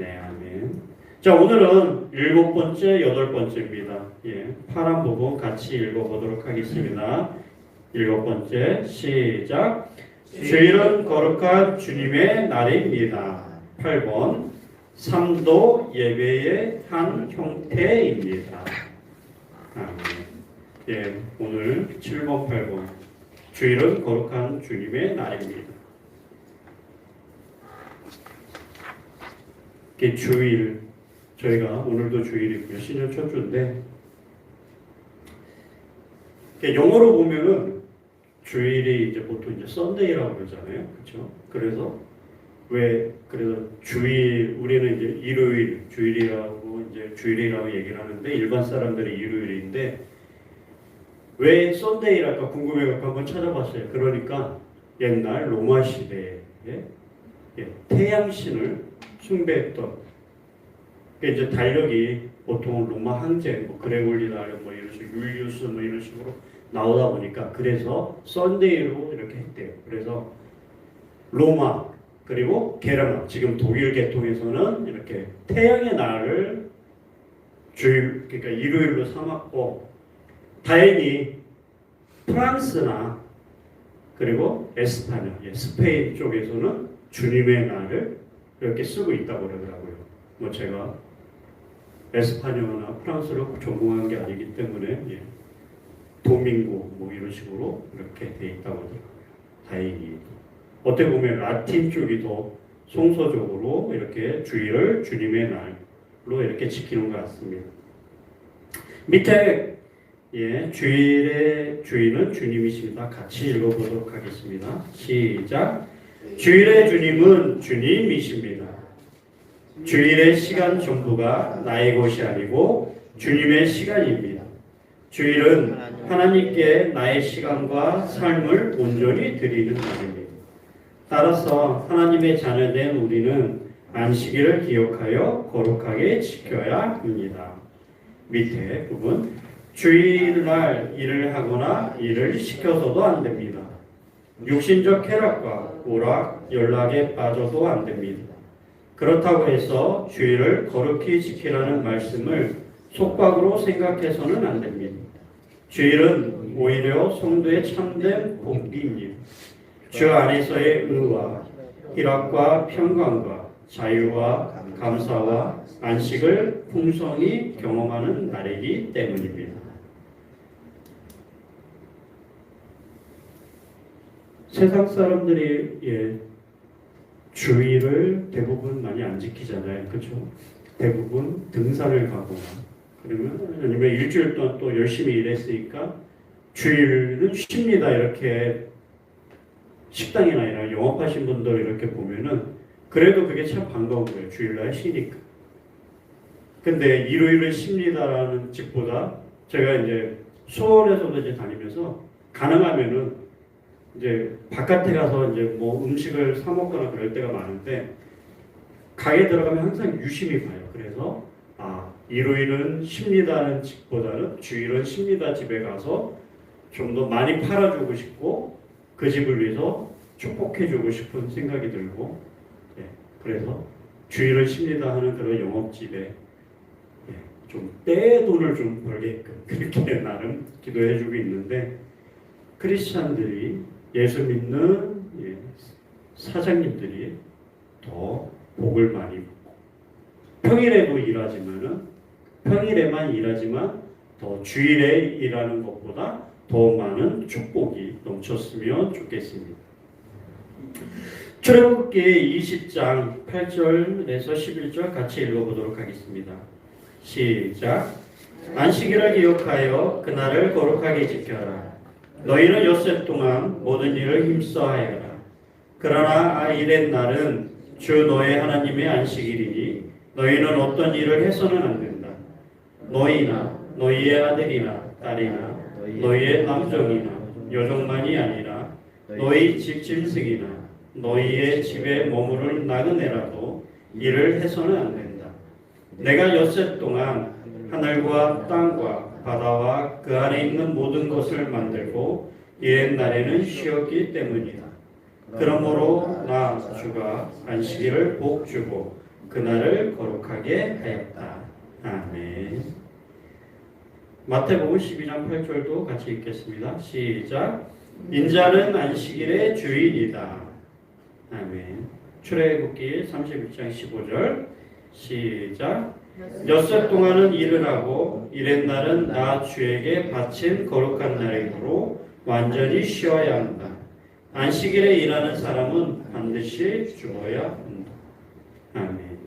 네, 아멘. 자, 오늘은 7번째, 8번째입니다. 예, 파란 부분 같이 읽어보도록 하겠습니다. 7번째, 시작. 주일은 거룩한 주님의 날입니다. 8번, 삼도 예배의 한 형태입니다. 아멘. 예, 오늘 7번, 8번. 주일은 거룩한 주님의 날입니다. 주일, 저희가 오늘도 주일이고요. 신년 첫 주인데, 영어로 보면은 주일이 이제 보통 이제 썬데이라고 그러잖아요. 그렇죠? 그래서 주일, 우리는 이제 일요일, 주일이라고 얘기를 하는데, 일반 사람들이 일요일인데, 왜 썬데이랄까 궁금해서 한번 찾아봤어요. 그러니까 옛날 로마 시대에 태양신을 숭배했던, 이제 달력이 보통 로마 황제, 그레골리 달력, 이런 식으로 율리우스 이런 식으로 나오다 보니까 그래서 썬데이로 이렇게 했대요. 그래서 로마 그리고 게르만, 지금 독일 계통에서는 이렇게 태양의 날을 주일, 그러니까 일요일로 삼았고, 다행히 프랑스나 그리고 에스파냐, 스페인 쪽에서는 주님의 날을 이렇게 쓰고 있다고 그러더라고요. 제가 에스파냐나 프랑스를 전공한 게 아니기 때문에 도밍고 이런 식으로 이렇게 돼 있다고 하더라고요. 다행히. 어떻게 보면 라틴 쪽이 더 성서적으로 이렇게 주일을 주님의 날로 이렇게 지키는 것 같습니다. 밑에 주일의 주인은 주님이십니다. 같이 읽어보도록 하겠습니다. 시작. 주일의 주님은 주님이십니다. 주일의 시간 전부가 나의 것이 아니고 주님의 시간입니다. 주일은 하나님께 나의 시간과 삶을 온전히 드리는 날입니다. 따라서 하나님의 자녀된 우리는 안식일을 기억하여 거룩하게 지켜야 합니다. 밑에 부분, 주일날 일을 하거나 일을 시켜서도 안 됩니다. 육신적 쾌락과 오락, 연락에 빠져도 안 됩니다. 그렇다고 해서 주일을 거룩히 지키라는 말씀을 속박으로 생각해서는 안 됩니다. 주일은 오히려 성도의 참된 복입니다. 주 안에서의 의와 희락과 평강과 자유와 감사와 안식을 풍성히 경험하는 날이기 때문입니다. 세상 사람들이 주일을 대부분 많이 안 지키잖아요. 그렇죠? 대부분 등산을 가거나 아니면 일주일 동안 또 열심히 일했으니까 주일은 쉽니다. 이렇게 식당이나 이런 영업하신 분들 이렇게 보면은 그래도 그게 참 반가운 거예요. 주일날 쉬니까. 근데 일요일은 쉽니다라는 집보다 제가 이제 수원에서도 이제 다니면서 가능하면은 이제 바깥에 가서 이제 음식을 사 먹거나 그럴 때가 많은데 가게 들어가면 항상 유심히 봐요. 그래서 일요일은 쉽니다는 집보다는 주일은 쉽니다 집에 가서 좀 더 많이 팔아주고 싶고 그 집을 위해서 축복해주고 싶은 생각이 들고, 그래서 주일은 쉽니다 하는 그런 영업집에 좀 떼 돈을 좀 벌게끔 그렇게 나름 기도해주고 있는데, 크리스찬들이 예수 믿는 사장님들이 더 복을 많이 받고, 평일에만 일하지만 더 주일에 일하는 것보다 더 많은 축복이 넘쳤으면 좋겠습니다. 출애굽기 20장 8절에서 11절 같이 읽어보도록 하겠습니다. 시작. 안식일을 기억하여 그날을 거룩하게 지켜라. 너희는 엿새 동안 모든 일을 힘써하여라. 그러나 일의 날은 주 너의 하나님의 안식일이니 너희는 어떤 일을 해서는 안 된다. 너희나 너희의 아들이나 딸이나 너희의 남종이나 여종만이 아니라 너희 집 짐승이나 너희의 집에 머무를 나그네라도 일을 해서는 안 된다. 내가 엿새 동안 하늘과 땅과 바다와 그 안에 있는 모든 것을 만들고 이의 날에는 쉬었기 때문이다. 그러므로 나 주가 안식일을 복 주고 그날을 거룩하게 하였다. 아멘. 마태복음 12장 8절도 같이 읽겠습니다. 시작. 인자는 안식일의 주인이다. 아멘. 출애굽기 31장 15절 시작. 엿새 동안은 일을 하고 이렛날은 나 주에게 바친 거룩한 날이므로 완전히 쉬어야 한다. 안식일에 일하는 사람은 반드시 죽어야 한다. 아멘.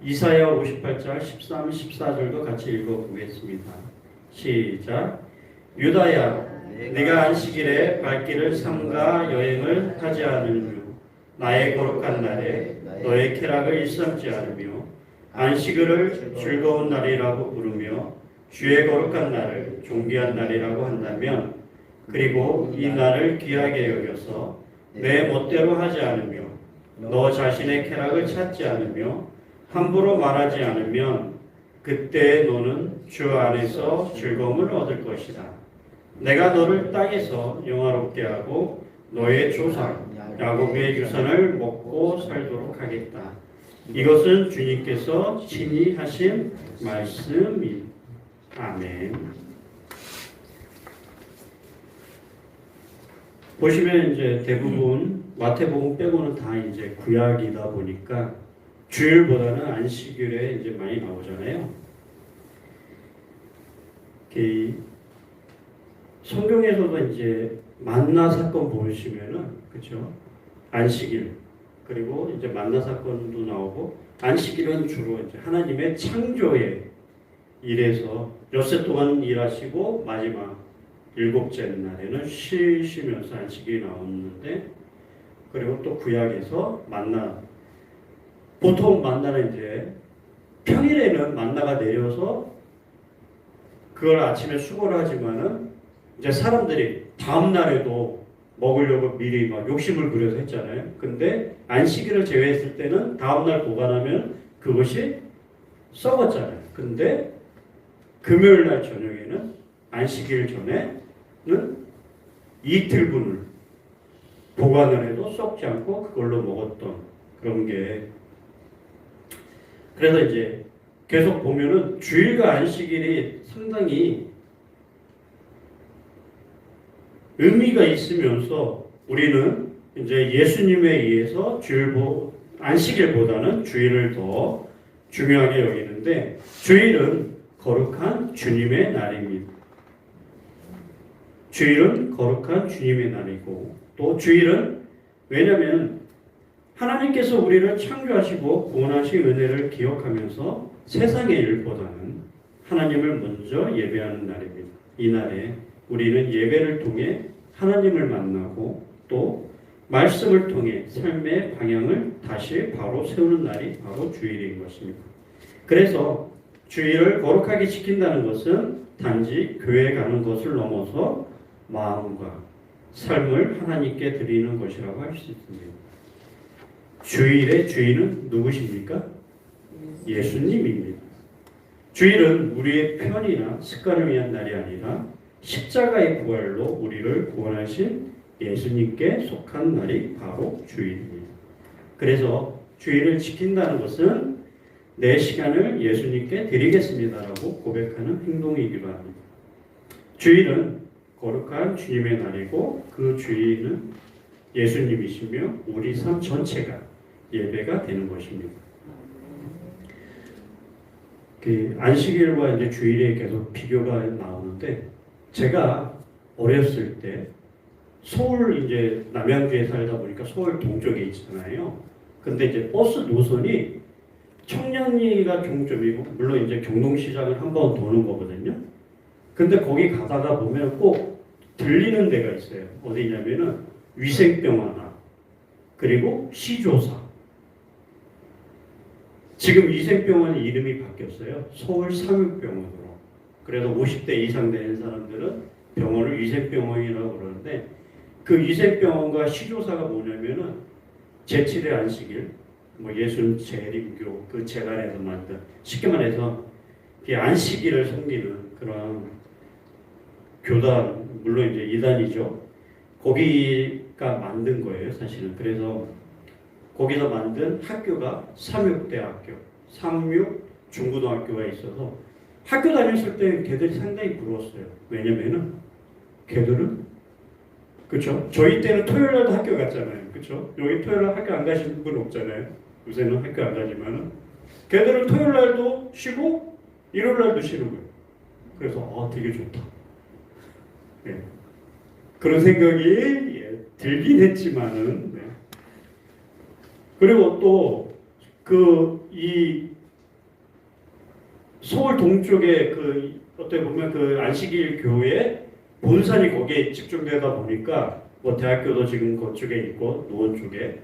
이사야 58장 13, 14절도 같이 읽어보겠습니다. 시작. 유다야, 네가 안식일에 발길을 삼가 여행을 하지 않으며 나의 거룩한 날에 너의 쾌락을 일삼지 않으며 안식일을 즐거운 날이라고 부르며 주의 거룩한 날을 존귀한 날이라고 한다면, 그리고 이 날을 귀하게 여겨서 내 멋대로 하지 않으며 너 자신의 쾌락을 찾지 않으며 함부로 말하지 않으면 그때 너는 주 안에서 즐거움을 얻을 것이다. 내가 너를 땅에서 영화롭게 하고 너의 조상 야곱의 유산을 먹고 살도록 하겠다. 이것은 주님께서 친히 하신 말씀입니다. 아멘. 보시면 이제 대부분 마태복음 빼고는 다 이제 구약이다 보니까 주일보다는 안식일에 이제 많이 나오잖아요. 성경에서도 이제 만나 사건 보시면은 그렇죠? 안식일 그리고 이제 만나 사건도 나오고, 안식일은 주로 이제 하나님의 창조의 일에서 엿새 동안 일하시고 마지막 일곱째 날에는 쉬시면서 안식일이 나오는데, 그리고 또 구약에서 만나, 보통 만나는 이제 평일에는 만나가 내려서 그걸 아침에 수고를 하지만은 이제 사람들이 다음 날에도 먹으려고 미리 막 욕심을 부려서 했잖아요. 근데 안식일을 제외했을 때는 다음 날 보관하면 그것이 썩었잖아요. 근데 금요일 날 저녁에는 안식일 전에는 이틀분을 보관을 해도 썩지 않고 그걸로 먹었던 그런 게, 그래서 이제 계속 보면은 주일과 안식일이 상당히 의미가 있으면서 우리는 이제 예수님에 의해서 안식일보다는 주일을 더 중요하게 여기는데, 주일은 거룩한 주님의 날입니다. 주일은 거룩한 주님의 날이고, 또 주일은 왜냐하면 하나님께서 우리를 창조하시고 구원하신 은혜를 기억하면서 세상의 일보다는 하나님을 먼저 예배하는 날입니다. 이 날에 우리는 예배를 통해 하나님을 만나고 또 말씀을 통해 삶의 방향을 다시 바로 세우는 날이 바로 주일인 것입니다. 그래서 주일을 거룩하게 지킨다는 것은 단지 교회에 가는 것을 넘어서 마음과 삶을 하나님께 드리는 것이라고 할 수 있습니다. 주일의 주인은 누구십니까? 예수님입니다. 주일은 우리의 편이나 습관을 위한 날이 아니라 십자가의 부활로 우리를 구원하신 예수님께 속한 날이 바로 주일입니다. 그래서 주일을 지킨다는 것은 내 시간을 예수님께 드리겠습니다라고 고백하는 행동이기도 합니다. 주일은 거룩한 주님의 날이고, 그 주인은 예수님이시며 우리 삶 전체가 예배가 되는 것입니다. 안식일과 이제 주일에 계속 비교가 나오는데, 제가 어렸을 때 서울 이제 남양주에 살다 보니까 서울 동쪽에 있잖아요. 근데 이제 버스 노선이 청량리가 종점이고, 물론 이제 경동시장을 한번 도는 거거든요. 근데 거기 가다가 보면 꼭 들리는 데가 있어요. 어디냐면은 위생병원 앞, 그리고 시조사. 지금 위생병원 이름이 바뀌었어요. 서울 삼육병원으로. 그래서 50대 이상 되는 사람들은 병원을 위생병원이라고 그러는데, 그 위생병원과 시조사가 뭐냐면은 제7의 안식일, 예순 재림교 그 재단에서 만든, 쉽게 말해서 안식일을 섬기는 그런 교단, 물론 이제 이단이죠. 거기 교회가 만든 거예요, 사실은. 그래서 거기서 만든 학교가 삼육대학교, 삼육 중고등학교가 있어서 학교 다녔을 때 걔들이 상당히 부러웠어요. 왜냐면은 걔들은 그렇죠. 저희 때는 토요일 날도 학교 갔잖아요. 그렇죠. 여기 토요일 날 학교 안 가시는 분 없잖아요. 요새는 학교 안 가지만은 걔들은 토요일 날도 쉬고 일요일 날도 쉬는 거예요. 그래서 되게 좋다. 네. 그런 생각이 들긴 했지만은 네. 그리고 또 이 서울 동쪽에 어떻게 보면 안식일 교회 본산이 거기에 집중되다 보니까 뭐 대학교도 지금 그쪽에 있고 노원 쪽에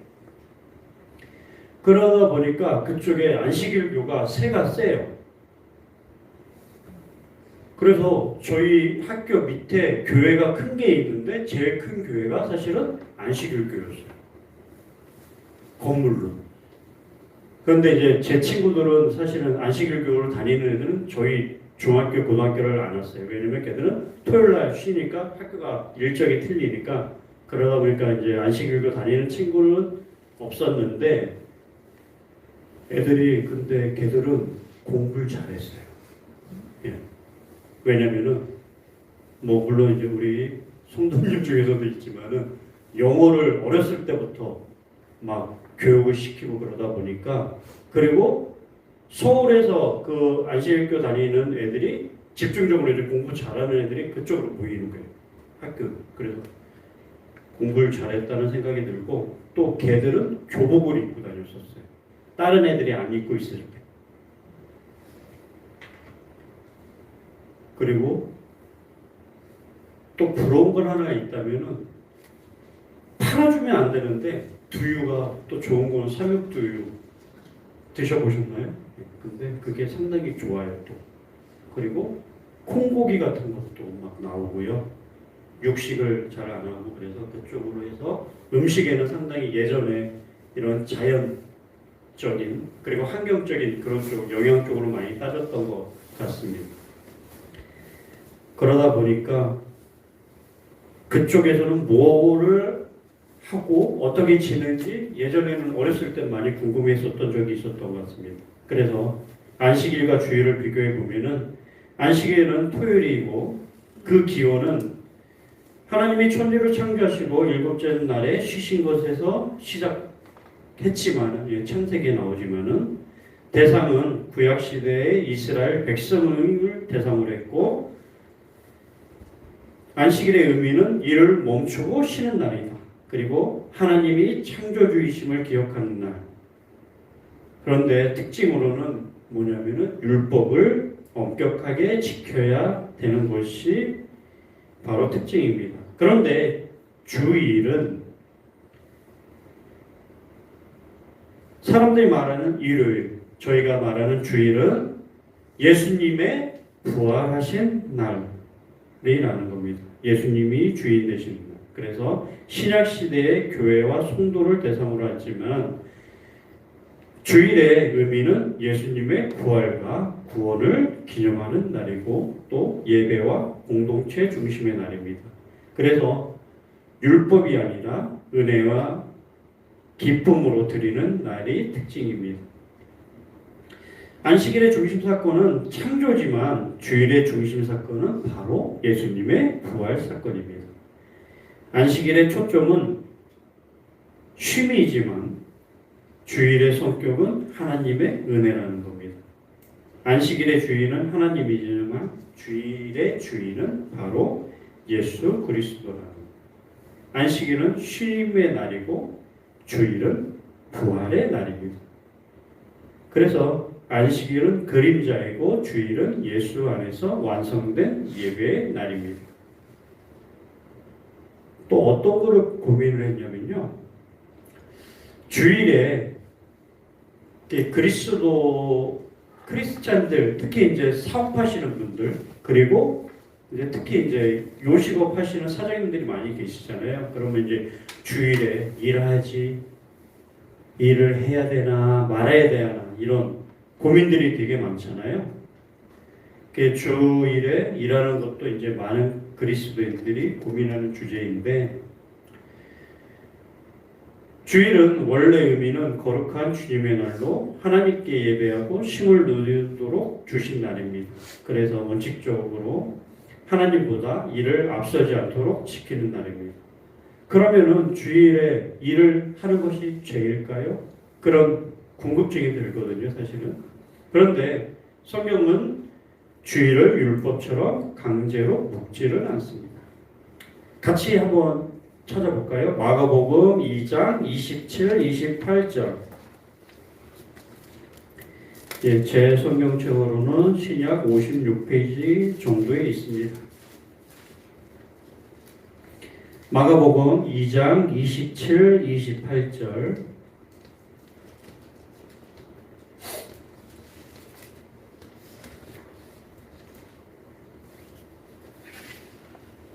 그러다 보니까 그쪽에 안식일교가 세가 세요. 그래서 저희 학교 밑에 교회가 큰 게 있는데 제일 큰 교회가 사실은 안식일교였어요. 건물로. 그런데 이제 제 친구들은 사실은 안식일교를 다니는 애들은 저희 중학교, 고등학교를 안 왔어요. 왜냐면 걔들은 토요일 날 쉬니까 학교가 일정이 틀리니까 그러다 보니까 이제 안식일교 다니는 친구는 없었는데 근데 걔들은 공부를 잘했어요. 예. 왜냐면은 뭐 물론 이제 우리 성도님 중에서도 있지만은 영어를 어렸을 때부터 막 교육을 시키고 그러다 보니까 그리고 서울에서 안식일교 다니는 애들이 집중적으로 이제 공부 잘하는 애들이 그쪽으로 모이는 거예요. 학교. 그래서 공부를 잘했다는 생각이 들고 또 걔들은 교복을 입고 다녔었어요. 다른 애들이 안 입고 있을 때. 그리고 또 부러운 건 하나 있다면은 팔아주면 안 되는데 두유가 또 좋은 건 삼육두유 드셔보셨나요? 근데 그게 상당히 좋아요 또. 그리고 콩고기 같은 것도 막 나오고요. 육식을 잘 안 하고 그래서 그쪽으로 해서 음식에는 상당히 예전에 이런 자연적인 그리고 환경적인 그런 쪽 영양 쪽으로 많이 따졌던 것 같습니다. 그러다 보니까 그쪽에서는 뭐를 하고 어떻게 지내는지 예전에는 어렸을 때 많이 궁금했었던 적이 있었던 것 같습니다. 그래서 안식일과 주일을 비교해 보면은 안식일은 토요일이고 그 기원은 하나님이 천지를 창조하시고 일곱째 날에 쉬신 것에서 시작했지만은 창세기에 나오지만은 대상은 구약 시대의 이스라엘 백성을 대상으로 했고 안식일의 의미는 일을 멈추고 쉬는 날이다. 그리고 하나님이 창조주이심을 기억하는 날. 그런데 특징으로는 뭐냐면은 율법을 엄격하게 지켜야 되는 것이 바로 특징입니다. 그런데 주일은 사람들이 말하는 일요일, 저희가 말하는 주일은 예수님의 부활하신 날이라는 겁니다. 예수님이 주인 되시는 날. 그래서 신약 시대의 교회와 성도를 대상으로 하지만 주일의 의미는 예수님의 부활과 구원을 기념하는 날이고 또 예배와 공동체 중심의 날입니다. 그래서 율법이 아니라 은혜와 기쁨으로 드리는 날이 특징입니다. 안식일의 중심 사건은 창조지만 주일의 중심 사건은 바로 예수님의 부활 사건입니다. 안식일의 초점은 쉼이지만 주일의 성격은 하나님의 은혜라는 겁니다. 안식일의 주인은 하나님이지만 주일의 주인은 바로 예수 그리스도라는 겁니다. 안식일은 쉼의 날이고 주일은 부활의 날입니다. 그래서 안식일은 그림자이고 주일은 예수 안에서 완성된 예배의 날입니다. 또 어떤 거를 고민을 했냐면요. 주일에 크리스찬들, 특히 이제 사업하시는 분들, 그리고 이제 특히 이제 요식업 하시는 사장님들이 많이 계시잖아요. 그러면 이제 주일에 일을 해야 되나 말아야 되나 이런 고민들이 되게 많잖아요. 주일에 일하는 것도 이제 많은 그리스도인들이 고민하는 주제인데 주일은 원래 의미는 거룩한 주님의 날로 하나님께 예배하고 쉼을 누리도록 주신 날입니다. 그래서 원칙적으로 하나님보다 일을 앞서지 않도록 지키는 날입니다. 그러면은 주일에 일을 하는 것이 죄일까요? 그런 궁금증이 들거든요, 사실은. 그런데 성경은 주일을 율법처럼 강제로 묶지를 않습니다. 같이 한번 찾아볼까요? 마가복음 2장 27, 28절. 예, 제 성경책으로는 신약 56페이지 정도에 있습니다. 마가복음 2장 27, 28절.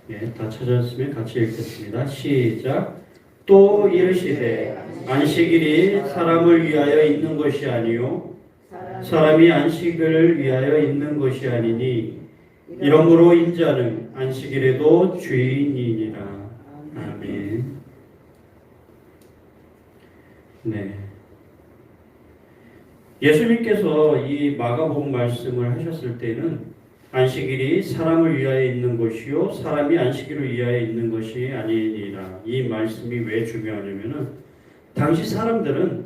예, 다 찾았으면 같이 읽겠습니다. 시작. 또 이르시되 안식일이 사람을 위하여 있는 것이 아니요 사람이 안식을 위하여 있는 것이 아니니 이러므로 인자는 안식일에도 주인이니라. 아멘. 네. 예수님께서 이 마가복음 말씀을 하셨을 때는 안식일이 사람을 위하여 있는 것이요 사람이 안식일을 위하여 있는 것이 아니니라. 이 말씀이 왜 중요하냐면은 당시 사람들은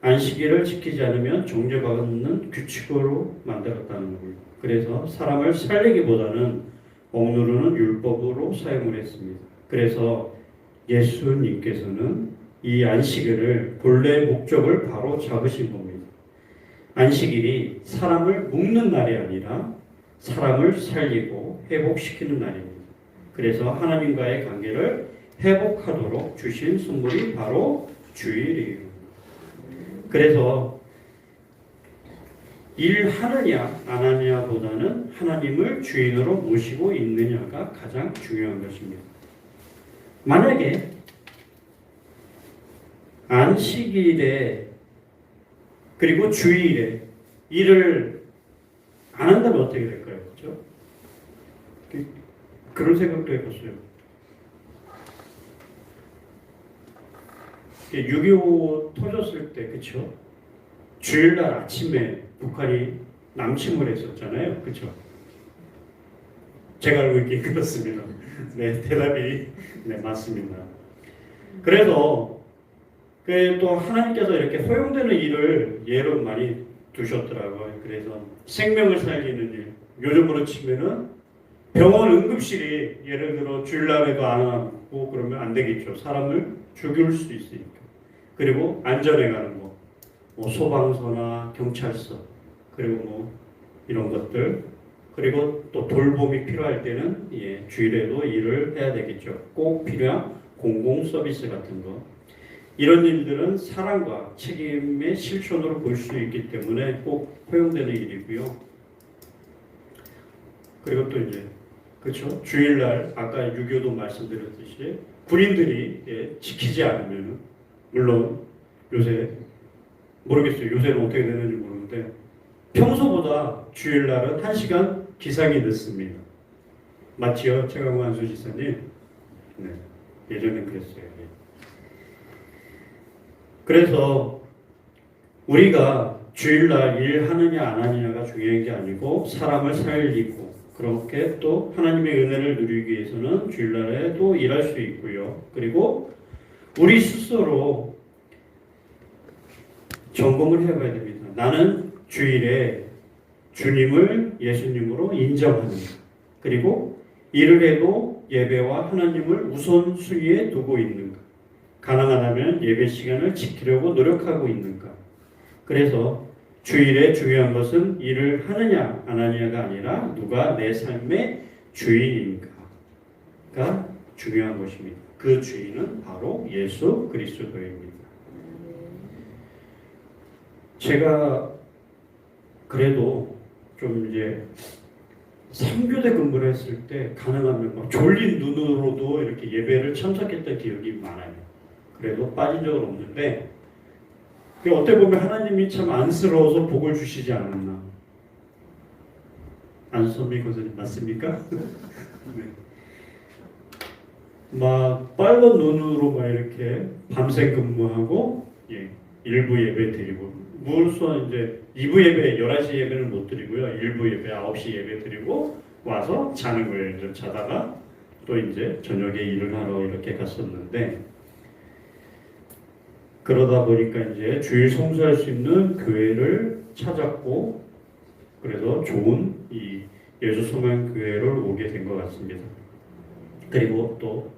안식일을 지키지 않으면 정죄받는 규칙으로 만들었다는 거예요. 그래서 사람을 살리기보다는 억누르는 율법으로 사용을 했습니다. 그래서 예수님께서는 이 안식일을 본래 목적을 바로 잡으신 겁니다. 안식일이 사람을 묶는 날이 아니라 사람을 살리고 회복시키는 날입니다. 그래서 하나님과의 관계를 회복하도록 주신 선물이 바로 주일이에요. 그래서 일하느냐 안 하느냐보다는 하나님을 주인으로 모시고 있느냐가 가장 중요한 것입니다. 만약에 안식일에 그리고 주일에 일을 안 한다면 어떻게 될까요? 그렇죠? 그런 생각도 해봤어요. 6.25 터졌을 때, 그렇죠? 주일날 아침에 북한이 남침을 했었잖아요, 그렇죠? 제가 알고 있기에 그렇습니다. 네, 대답이 네 맞습니다. 그래서 또 하나님께서 이렇게 허용되는 일을 예로 많이 두셨더라고요. 그래서 생명을 살리는 일, 요즘으로 치면은 병원 응급실이 예를 들어 주일날에도 안 하고 그러면 안 되겠죠. 사람을 죽일 수 있으니까. 그리고 안전에 가는 거, 뭐 소방서나 경찰서, 그리고 뭐 이런 것들, 그리고 또 돌봄이 필요할 때는 주일에도 일을 해야 되겠죠. 꼭 필요한 공공 서비스 같은 거. 이런 일들은 사랑과 책임의 실천으로 볼 수 있기 때문에 꼭 허용되는 일이고요. 그리고 또 이제 그렇죠. 주일날 아까 6.25도 말씀드렸듯이 군인들이 지키지 않으면 물론 요새 모르겠어요. 요새는 어떻게 되는지 모르는데 평소보다 주일날은 1시간 기상이 늦습니다. 맞지요? 최강환 수지사님? 네. 예전엔 그랬어요. 그래서 우리가 주일날 일하느냐 안 하느냐가 중요한 게 아니고 사람을 살리고 그렇게 또 하나님의 은혜를 누리기 위해서는 주일날에도 일할 수 있고요. 그리고 우리 스스로 점검을 해봐야 됩니다. 나는 주일에 주님을 예수님으로 인정하는가. 그리고 일을 해도 예배와 하나님을 우선순위에 두고 있는가. 가능하다면 예배 시간을 지키려고 노력하고 있는가. 그래서 주일에 중요한 것은 일을 하느냐 안 하느냐가 아니라 누가 내 삶의 주인인가가 중요한 것입니다. 그 주인은 바로 예수 그리스도입니다. 제가 그래도 좀 이제 3교대 근무를 했을 때 가능하면 막 졸린 눈으로도 이렇게 예배를 참석했던 기억이 많아요. 그래도 빠진 적은 없는데 어떻게 보면 하나님이 참 안쓰러워서 복을 주시지 않았나. 안선미 교수님 맞습니까? 네. 막 빨간 눈으로 막 이렇게 밤새 근무하고 예, 일부 예배 드리고 무슨 이제 2부 예배 11시 예배는 못 드리고요. 일부 예배 9시 예배 드리고 와서 자는 거예요. 좀 자다가 또 이제 저녁에 일을 하러 이렇게 갔었는데 그러다 보니까 이제 주일 성수할 수 있는 교회를 찾았고 그래서 좋은 이 예수소망교회를 오게 된 것 같습니다. 그리고 또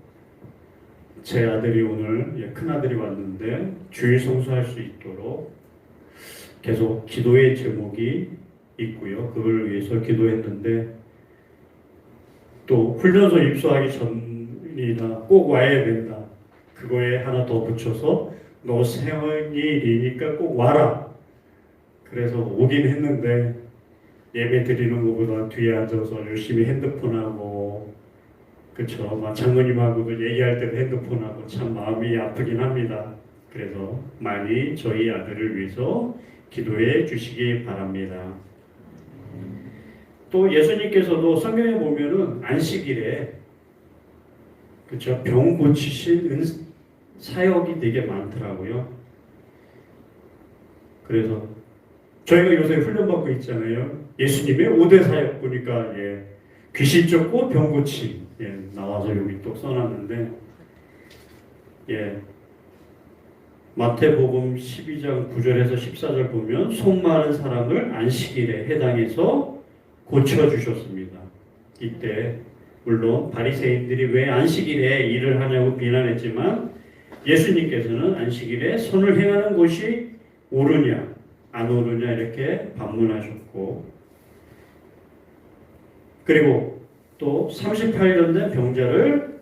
제 아들이 오늘 큰 아들이 왔는데 주일 성수할 수 있도록 계속 기도의 제목이 있고요. 그걸 위해서 기도했는데 또 훈련소 입소하기 전이라 꼭 와야 된다. 그거에 하나 더 붙여서 너 생일이니까 꼭 와라. 그래서 오긴 했는데 예배 드리는 것보다 뒤에 앉아서 열심히 핸드폰하고 그쵸. 막 장모님하고도 얘기할 때도 핸드폰하고 참 마음이 아프긴 합니다. 그래서 많이 저희 아들을 위해서 기도해 주시기 바랍니다. 또 예수님께서도 성경에 보면은 안식일에 그쵸. 병 고치신 사역이 되게 많더라고요. 그래서 저희가 요새 훈련받고 있잖아요. 예수님의 5대 사역 보니까 귀신 쫓고 병 고침 나와서 여기 또 써놨는데 마태복음 12장 9절에서 14절 보면 속 마른 사람을 안식일에 해당해서 고쳐주셨습니다. 이때 물론 바리새인들이 왜 안식일에 일을 하냐고 비난했지만 예수님께서는 안식일에 선을 행하는 것이 옳으냐 안 옳으냐 이렇게 반문하셨고 그리고 또 38년 된 병자를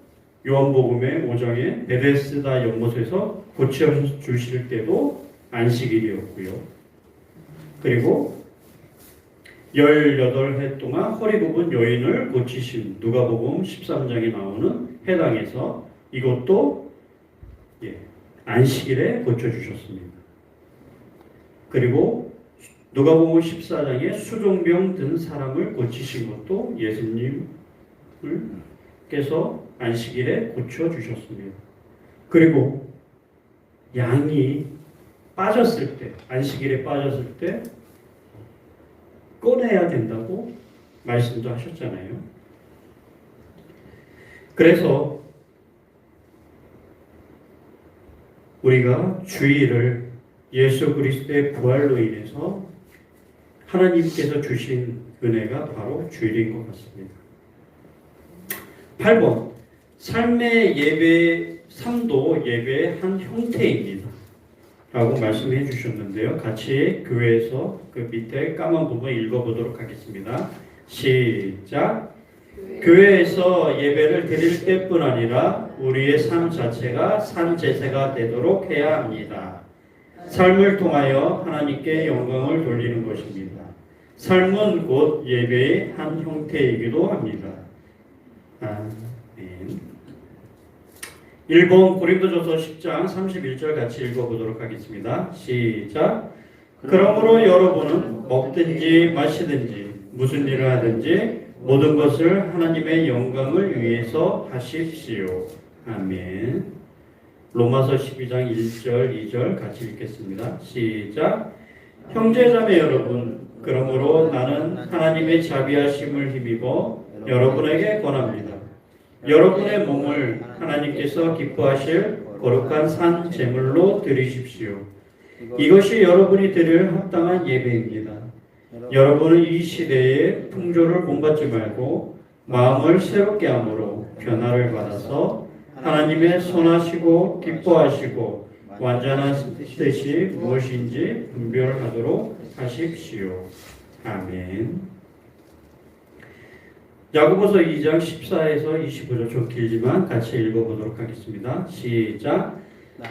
요한복음의 5장에 베데스다 연못에서 고쳐주실 때도 안식일이었고요. 그리고 18해 동안 허리 굽은 여인을 고치신 누가복음 13장에 나오는 해당에서 이것도 안식일에 고쳐주셨습니다. 그리고 누가복음 14장에 수종병 든 사람을 고치신 것도 예수님께서 안식일에 고쳐주셨습니다. 그리고 양이 빠졌을 때, 안식일에 빠졌을 때 꺼내야 된다고 말씀도 하셨잖아요. 그래서 우리가 주일을 예수 그리스도의 부활로 인해서 하나님께서 주신 은혜가 바로 주일인 것 같습니다. 8번 삶의 예배, 삶도 예배의 한 형태입니다. 라고 말씀해 주셨는데요. 같이 교회에서 그 밑에 까만 부분 읽어보도록 하겠습니다. 시작. 교회에서 예배를 드릴 때뿐 아니라 우리의 삶 자체가 산제사가 되도록 해야 합니다. 삶을 통하여 하나님께 영광을 돌리는 것입니다. 삶은 곧 예배의 한 형태이기도 합니다. 아멘. 1번 고린도전서 10장 31절 같이 읽어보도록 하겠습니다. 시작. 그러므로 여러분은 먹든지 마시든지 무슨 일을 하든지 모든 것을 하나님의 영광을 위해서 하십시오. 아멘. 로마서 12장 1절 2절 같이 읽겠습니다. 시작. 형제자매 여러분, 그러므로 나는 하나님의 자비하심을 힘입어 여러분에게 권합니다. 여러분의 몸을 하나님께서 기뻐하실 거룩한 산 제물로 드리십시오. 이것이 여러분이 드릴 합당한 예배입니다. 여러분은 이 시대의 풍조를 본받지 말고 마음을 새롭게 함으로 변화를 받아서 하나님의 선하시고 기뻐하시고 완전한 뜻이 무엇인지 분별하도록 하십시오. 아멘. 야고보서 2장 14에서 25절 좀 길지만 같이 읽어보도록 하겠습니다. 시작.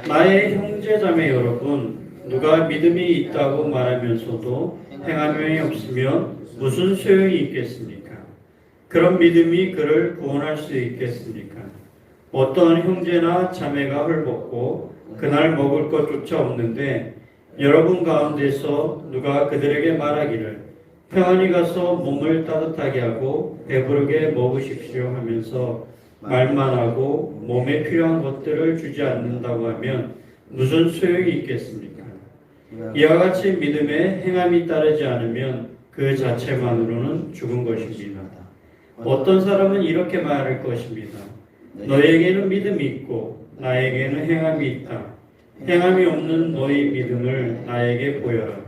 나의 형제자매 여러분, 누가 믿음이 있다고 말하면서도 행함이 없으면 무슨 소용이 있겠습니까? 그런 믿음이 그를 구원할 수 있겠습니까? 어떤 형제나 자매가 헐벗고 그날 먹을 것조차 없는데 여러분 가운데서 누가 그들에게 말하기를 평안히 가서 몸을 따뜻하게 하고 배부르게 먹으십시오 하면서 말만 하고 몸에 필요한 것들을 주지 않는다고 하면 무슨 소용이 있겠습니까? 이와 같이 믿음에 행함이 따르지 않으면 그 자체만으로는 죽은 것입니다. 어떤 사람은 이렇게 말할 것입니다. 너에게는 믿음이 있고 나에게는 행함이 있다. 행함이 없는 너희 믿음을 나에게 보여라.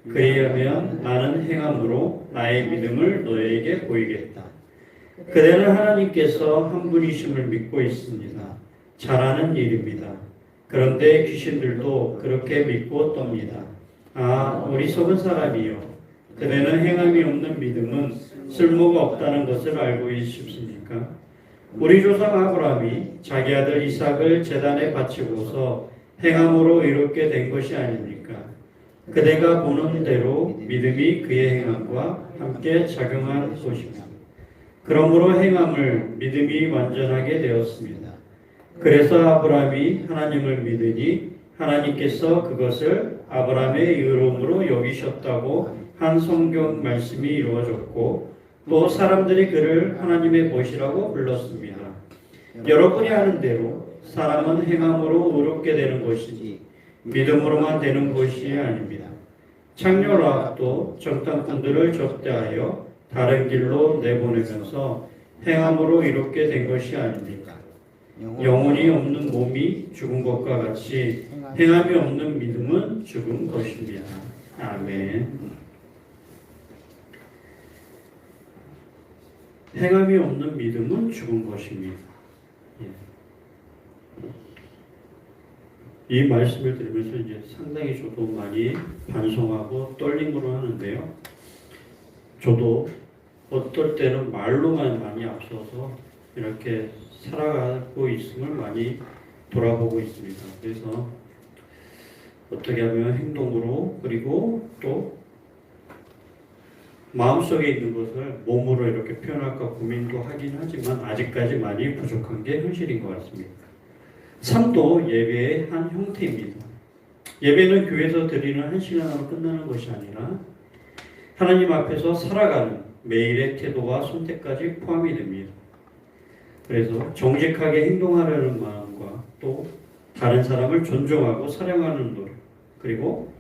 그리하면 나는 행함으로 나의 믿음을 너에게 보이겠다. 그대는 하나님께서 한 분이심을 믿고 있습니다. 잘하는 일입니다. 그런데 귀신들도 그렇게 믿고 떱니다. 아, 어리석은 사람이요. 그대는 행함이 없는 믿음은 쓸모가 없다는 것을 알고 싶습니까? 우리 조상 아브라함이 자기 아들 이삭을 제단에 바치고서 행함으로 이롭게 된 것이 아닙니까? 그대가 보는 대로 믿음이 그의 행함과 함께 작용한 것입니다. 그러므로 행함을 믿음이 완전하게 되었습니다. 그래서 아브라함이 하나님을 믿으니 하나님께서 그것을 아브라함의 의로움으로 여기셨다고 한 성경 말씀이 이루어졌고 또 사람들이 그를 하나님의 벗이라고 불렀습니다. 여러분이 아는 대로 사람은 행함으로 의롭게 되는 것이지 믿음으로만 되는 것이 아닙니다. 창녀 라합도 정탐꾼들을 접대하여 다른 길로 내보내면서 행함으로 이롭게 된 것이 아닙니까? 영혼이 없는 몸이 죽은 것과 같이 행함이 없는 믿음은 죽은 것입니다. 아멘. 행함이 없는 믿음은 죽은 것입니다. 이 말씀을 들으면서 이제 상당히 저도 많이 반성하고 떨림으로 하는데요. 저도 어떨 때는 말로만 많이 앞서서 이렇게 살아가고 있음을 많이 돌아보고 있습니다. 그래서 어떻게 하면 행동으로 그리고 또 마음속에 있는 것을 몸으로 이렇게 표현할까 고민도 하긴 하지만 아직까지 많이 부족한 게 현실인 것 같습니다. 삶도 예배의 한 형태입니다. 예배는 교회에서 드리는 한 시간으로 끝나는 것이 아니라 하나님 앞에서 살아가는 매일의 태도와 선택까지 포함이 됩니다. 그래서 정직하게 행동하려는 마음과 또 다른 사람을 존중하고 사랑하는 노력, 그리고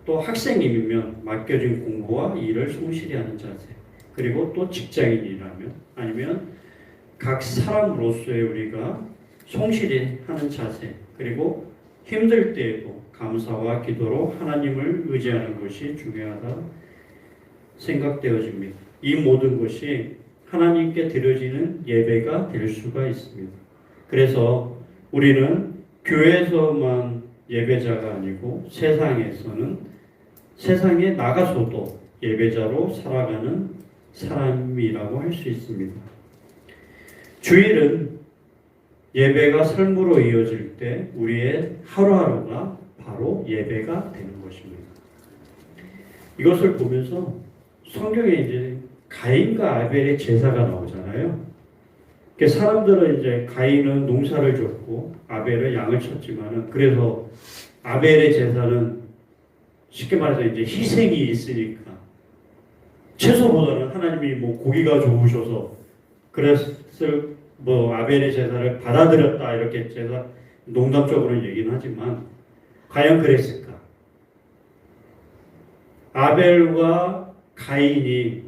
또 학생이면 맡겨진 공부와 일을 성실히 하는 자세, 그리고 또 직장인이라면 아니면 각 사람으로서의 우리가 성실히 하는 자세, 그리고 힘들 때에도 감사와 기도로 하나님을 의지하는 것이 중요하다 생각되어집니다. 이 모든 것이 하나님께 드려지는 예배가 될 수가 있습니다. 그래서 우리는 교회에서만 예배자가 아니고 세상에 나가서도 예배자로 살아가는 사람이라고 할 수 있습니다. 주일은 예배가 삶으로 이어질 때 우리의 하루하루가 바로 예배가 되는 것입니다. 이것을 보면서 성경에 이제 가인과 아벨의 제사가 나오잖아요. 사람들은 이제 가인은 농사를 줬고 아벨은 양을 쳤지만은 그래서 아벨의 제사는 쉽게 말해서 이제 희생이 있으니까 채소보다는 하나님이 뭐 고기가 좋으셔서 그랬을 뭐 아벨의 제사를 받아들였다 이렇게 제가 농담적으로 얘기는 하지만 과연 그랬을까? 아벨과 가인이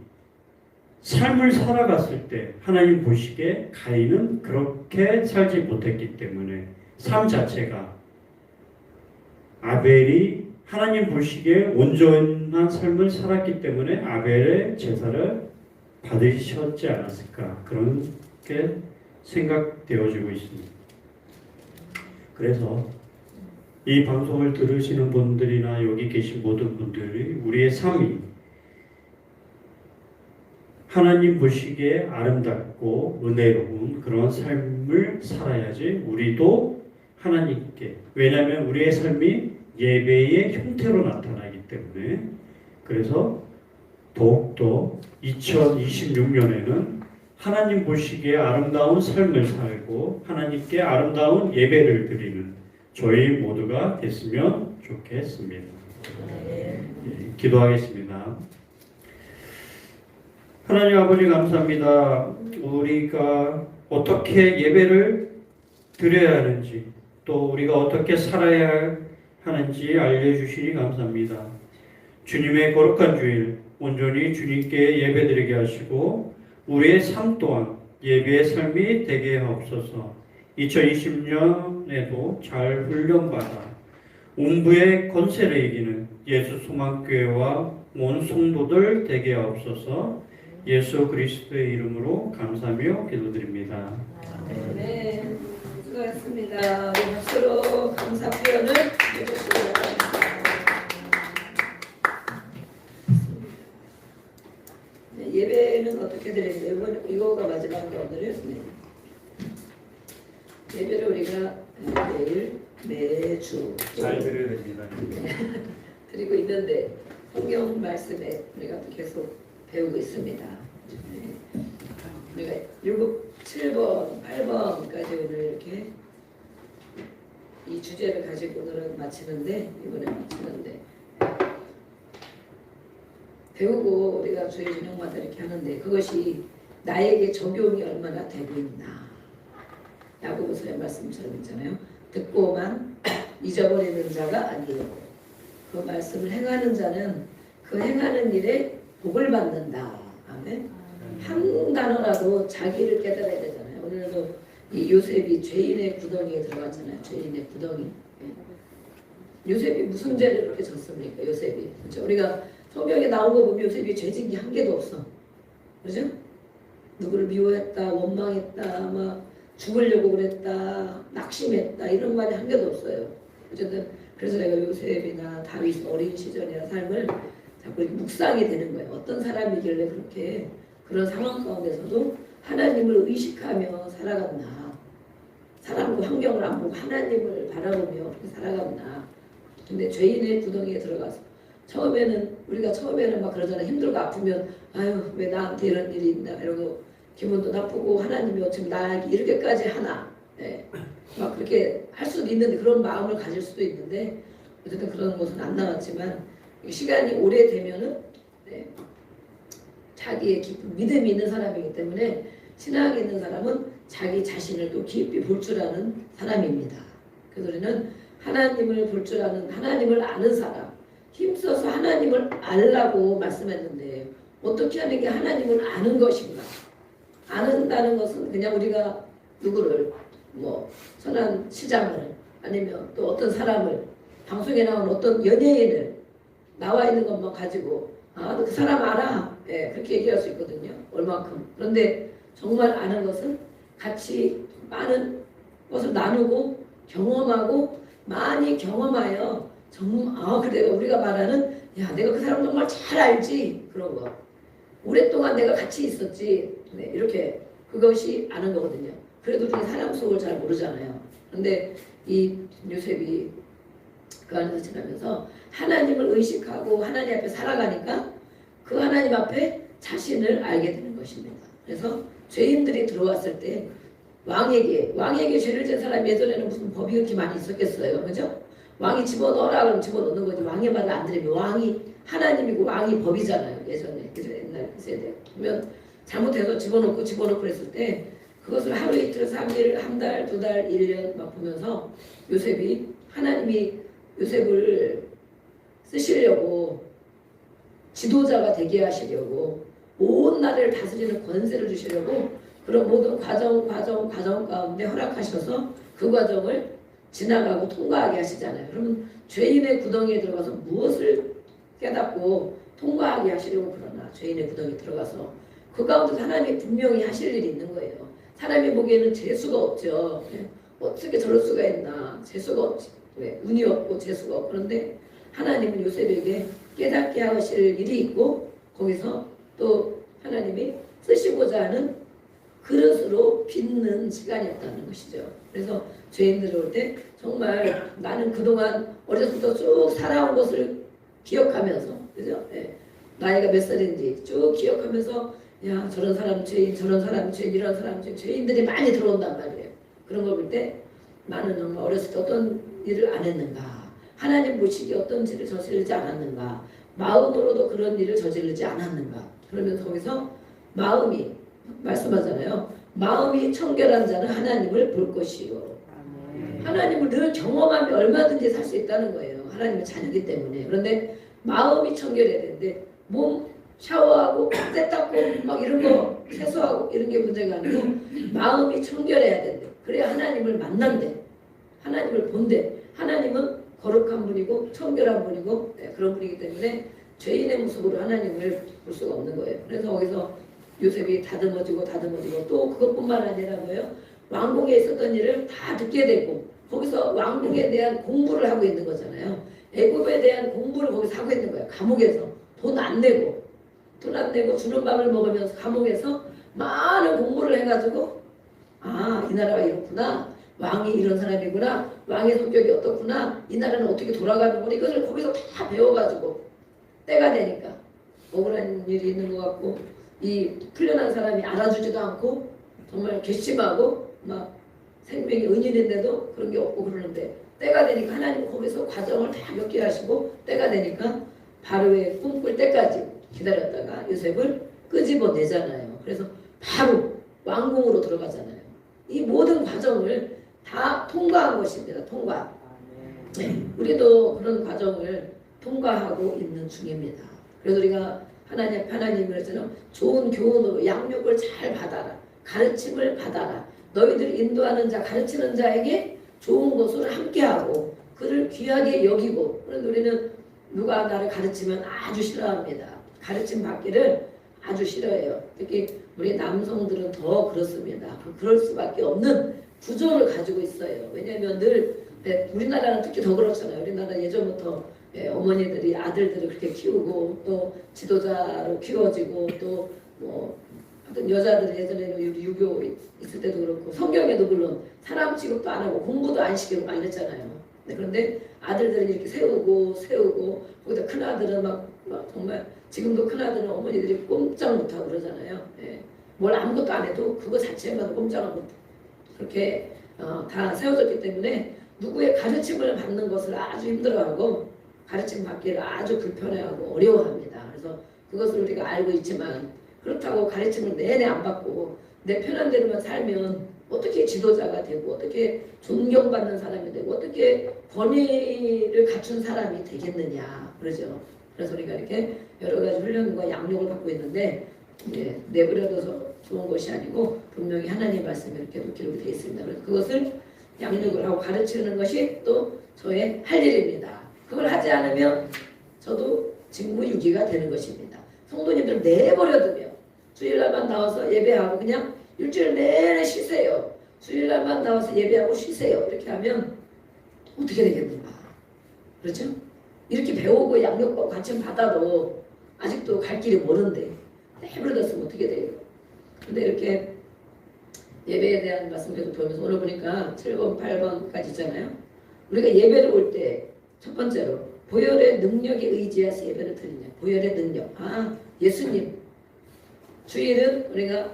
삶을 살아갔을 때 하나님 보시기에 가인은 그렇게 살지 못했기 때문에 삶 자체가 아벨이 하나님 보시기에 온전한 삶을 살았기 때문에 아벨의 제사를 받으셨지 않았을까 그렇게 생각되어지고 있습니다. 그래서 이 방송을 들으시는 분들이나 여기 계신 모든 분들이 우리의 삶이 하나님 보시기에 아름답고 은혜로운 그런 삶을 살아야지 우리도 하나님께, 왜냐하면 우리의 삶이 예배의 형태로 나타나기 때문에 그래서 더욱더 2026년에는 하나님 보시기에 아름다운 삶을 살고 하나님께 아름다운 예배를 드리는 저희 모두가 됐으면 좋겠습니다. 기도하겠습니다. 하나님 아버지 감사합니다. 우리가 어떻게 예배를 드려야 하는지 또 우리가 어떻게 살아야 하는지 알려주시니 감사합니다. 주님의 거룩한 주일 온전히 주님께 예배드리게 하시고 우리의 삶 또한 예배의 삶이 되게 하옵소서. 2020년에도 잘 훈련받아 운부의 권세를 이기는 예수 소망교회와 온 성도들 되게 하옵소서. 예수 그리스도의 이름으로 감사하며 기도드립니다. 네, 수고하셨습니다. 우리 박수로 감사 표현을 해주시기 바랍니다. 네, 예배는 어떻게 드리는데 이거가 마지막으로 오늘은 예배를 우리가 매일 매주 잘 드려야 됩니다. 드리고 있는데 성경 말씀에 우리가 또 계속 배우고 있습니다. 우리가 7번, 8번까지 오늘 이렇게 이 주제를 가지고 오늘은 마치는데 이번에 마치는데 배우고 우리가 주의 준영마다 이렇게 하는데 그것이 나에게 적용이 얼마나 되고 있나. 야고보서의 말씀처럼 있잖아요. 듣고만 잊어버리는 자가 아니요 그 말씀을 행하는 자는 그 행하는 일에 복을 받는다. 아멘. 한 단어라도 자기를 깨달아야 되잖아요. 오늘도 이 요셉이 죄인의 구덩이에 들어갔잖아요. 죄인의 구덩이. 요셉이 무슨 죄를 그렇게 졌습니까? 요셉이. 그렇죠? 우리가 성경에 나온 거 보면 요셉이 죄진 게 한 개도 없어. 그죠? 누구를 미워했다, 원망했다, 막 죽으려고 그랬다, 낙심했다 이런 말이 한 개도 없어요. 어쨌든 그래서 내가 요셉이나 다윗 어린 시절이나 삶을 자꾸 묵상이 되는 거예요. 어떤 사람이길래 그렇게 그런 상황 가운데서도 하나님을 의식하며 살아갔나. 사람과 환경을 안 보고 하나님을 바라보며 살아갔나. 근데 죄인의 구덩이에 들어가서 우리가 처음에는 막 그러잖아요. 힘들고 아프면 아유 왜 나한테 이런 일이 있나 이러고 기분도 나쁘고 하나님이 어쩜 나에게 이렇게까지 하나. 네. 막 그렇게 할 수도 있는데 그런 마음을 가질 수도 있는데 어쨌든 그런 것은 안 나왔지만 시간이 오래되면은 네. 자기의 깊은 믿음이 있는 사람이기 때문에 신앙이 있는 사람은 자기 자신을 또 깊이 볼 줄 아는 사람입니다. 그래서 우리는 하나님을 볼 줄 아는 하나님을 아는 사람 힘써서 하나님을 알라고 말씀했는데 어떻게 하는 게 하나님을 아는 것인가. 아는다는 것은 그냥 우리가 누구를 선한 시장을 아니면 또 어떤 사람을 방송에 나온 어떤 연예인을 나와 있는 것만 가지고 그 사람 알아. 네, 그렇게 얘기할 수 있거든요. 얼만큼. 그런데 정말 아는 것은 같이 많은 것을 나누고 경험하고 많이 경험하여 정말 그래 우리가 말하는 야 내가 그 사람 정말 잘 알지 그런 거. 오랫동안 내가 같이 있었지. 네, 이렇게 그것이 아는 거거든요. 그래도 우리 사람 속을 잘 모르잖아요. 그런데 이 요셉이 그 안에서 지나면서 하나님을 의식하고 하나님 앞에 살아가니까 그 하나님 앞에 자신을 알게 되는 것입니다. 그래서 죄인들이 들어왔을 때 왕에게 죄를 진 사람이 예전에는 무슨 법이 그렇게 많이 있었겠어요. 그죠? 왕이 집어넣으라 그러면 집어넣는 거지. 왕의 말을 안 들으면 왕이 하나님이고 왕이 법이잖아요. 예전에. 그죠? 옛날 세대. 그러면 잘못해서 집어넣고 그랬을 때 그것을 하루 이틀 3일 한 달, 2달, 1년 막 보면서 요셉이 하나님이 요셉을 쓰시려고 지도자가 되게 하시려고 온 나라를 다스리는 권세를 주시려고 그런 모든 과정 가운데 허락하셔서 그 과정을 지나가고 통과하게 하시잖아요. 그러면 죄인의 구덩이에 들어가서 무엇을 깨닫고 통과하게 하시려고 그러나 죄인의 구덩이에 들어가서 그 가운데 하나님이 분명히 하실 일이 있는 거예요. 사람이 보기에는 재수가 없죠. 어떻게 저럴 수가 있나. 재수가 없지. 왜? 운이 없고 재수가 없고. 그런데 하나님은 요셉에게 깨닫게 하실 일이 있고 거기서 또 하나님이 쓰시고자 하는 그릇으로 빚는 시간이었다는 것이죠. 그래서 죄인들이 올 때 정말 나는 그동안 어려서부터 쭉 살아온 것을 기억하면서 그죠? 네. 나이가 몇 살인지 쭉 기억하면서 야 저런 사람 죄인 저런 사람 죄인 이런 사람 죄인 죄인들이 많이 들어온단 말이에요. 그런 걸 볼 때 나는 정말 어렸을 때 어떤 일을 안 했는가 하나님 보시기에 어떤 일을 저지르지 않았는가 마음으로도 그런 일을 저지르지 않았는가 그러면서 거기서 마음이 말씀하잖아요. 마음이 청결한 자는 하나님을 볼 것이요. 하나님을 늘 경험하면 얼마든지 살 수 있다는 거예요. 하나님의 자녀이기 때문에. 그런데 마음이 청결해야 되는데 몸 샤워하고 때 닦고 막 이런 거 세수하고 이런 게 문제가 아니고 마음이 청결해야 된대. 그래야 하나님을 만난대. 하나님을 본대. 하나님은 거룩한 분이고 청결한 분이고 그런 분이기 때문에 죄인의 모습으로 하나님을 볼 수가 없는 거예요. 그래서 거기서 요셉이 다듬어지고 또 그것뿐만 아니라 뭐예요? 왕궁에 있었던 일을 다 듣게 되고 거기서 왕궁에 대한 공부를 하고 있는 거잖아요. 애굽에 대한 공부를 거기서 하고 있는 거예요. 감옥에서 돈 안 내고 주는 밥을 먹으면서 감옥에서 많은 공부를 해가지고 이 나라가 이렇구나. 왕이 이런 사람이구나. 왕의 성격이 어떻구나. 이 나라는 어떻게 돌아가는구나. 이것을 거기서 다 배워가지고 때가 되니까 억울한 일이 있는 것 같고 이 풀려난 사람이 알아주지도 않고 정말 괘씸하고 막 생명이 은인인데도 그런 게 없고 그러는데 때가 되니까 하나님 거기서 과정을 다 겪게 하시고 때가 되니까 바로의 꿈꿀 때까지 기다렸다가 요셉을 끄집어내잖아요. 그래서 바로 왕궁으로 들어가잖아요. 이 모든 과정을 다 통과한 것입니다. 통과. 네, 우리도 그런 과정을 통과하고 있는 중입니다. 그래서 우리가 하나님을 했잖아요. 좋은 교훈으로 양육을 잘 받아라. 가르침을 받아라. 너희들 인도하는 자, 가르치는 자에게 좋은 것을 함께하고 그를 귀하게 여기고. 그런데 우리는 누가 나를 가르치면 아주 싫어합니다. 가르침 받기를 아주 싫어해요. 특히 우리 남성들은 더 그렇습니다. 그럴 수밖에 없는 구조를 가지고 있어요. 왜냐하면 늘 우리나라는 특히 더 그렇잖아요. 우리나라 예전부터 어머니들이 아들들을 그렇게 키우고 또 지도자로 키워지고 또 뭐 하여튼 여자들 예전에 우리 유교 있을 때도 그렇고 성경에도 물론 사람 취급도 안 하고 공부도 안 시키고 막 이랬잖아요. 그런데 아들들을 이렇게 세우고 거기다 큰 아들은 막 정말 지금도 큰 아들은 어머니들이 꼼짝 못하고 그러잖아요. 뭘 아무것도 안 해도 그거 자체만 꼼짝을 못해. 그렇게 다 세워졌기 때문에 누구의 가르침을 받는 것을 아주 힘들어하고 가르침 받기를 아주 불편해하고 어려워합니다. 그래서 그것을 우리가 알고 있지만 그렇다고 가르침을 내내 안 받고 내 편한 대로만 살면 어떻게 지도자가 되고 어떻게 존경받는 사람이 되고 어떻게 권위를 갖춘 사람이 되겠느냐 그러죠. 그래서 우리가 이렇게 여러 가지 훈련과 양육을 받고 있는데 내버려둬서 좋은 것이 아니고 분명히 하나님의 말씀이 이렇게 기록이 되어 있습니다. 그래서 그것을 양육을 하고 가르치는 것이 또 저의 할 일입니다. 그걸 하지 않으면 저도 직무유기가 되는 것입니다. 성도님들 내버려두면 주일날만 나와서 예배하고 그냥 일주일 내내 쉬세요. 주일날만 나와서 예배하고 쉬세요. 이렇게 하면 어떻게 되겠는가? 그렇죠? 이렇게 배우고 양육받고 가르침 받아도 아직도 갈 길이 멀은데 내버려뒀으면 어떻게 돼요? 근데 이렇게 예배에 대한 말씀 계속 보면서 오늘 보니까 7번, 8번까지 있잖아요. 우리가 예배를 올 때 첫 번째로 보혈의 능력에 의지해서 예배를 드리냐. 보혈의 능력. 예수님. 주일은 우리가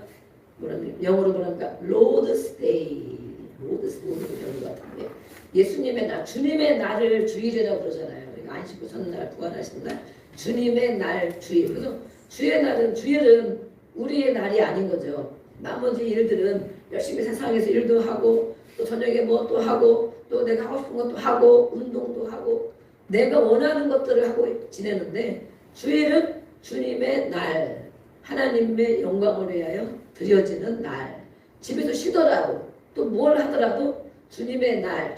영어로 뭐랍니까? 로드스 데이. 로드스 데이 것 같은데 예수님의 날, 주님의 날을 주일이라고 그러잖아요. 우리가 안식구 첫날, 부활하신 날, 주님의 날 주일. 그래서 주일은 우리의 날이 아닌 거죠. 나머지 일들은 열심히 세상에서 일도 하고 또 저녁에 뭐 또 하고 또 내가 하고 싶은 것도 하고 운동도 하고 내가 원하는 것들을 하고 지내는데 주일은 주님의 날, 하나님의 영광을 위하여 드려지는 날. 집에서 쉬더라도 또 뭘 하더라도 주님의 날,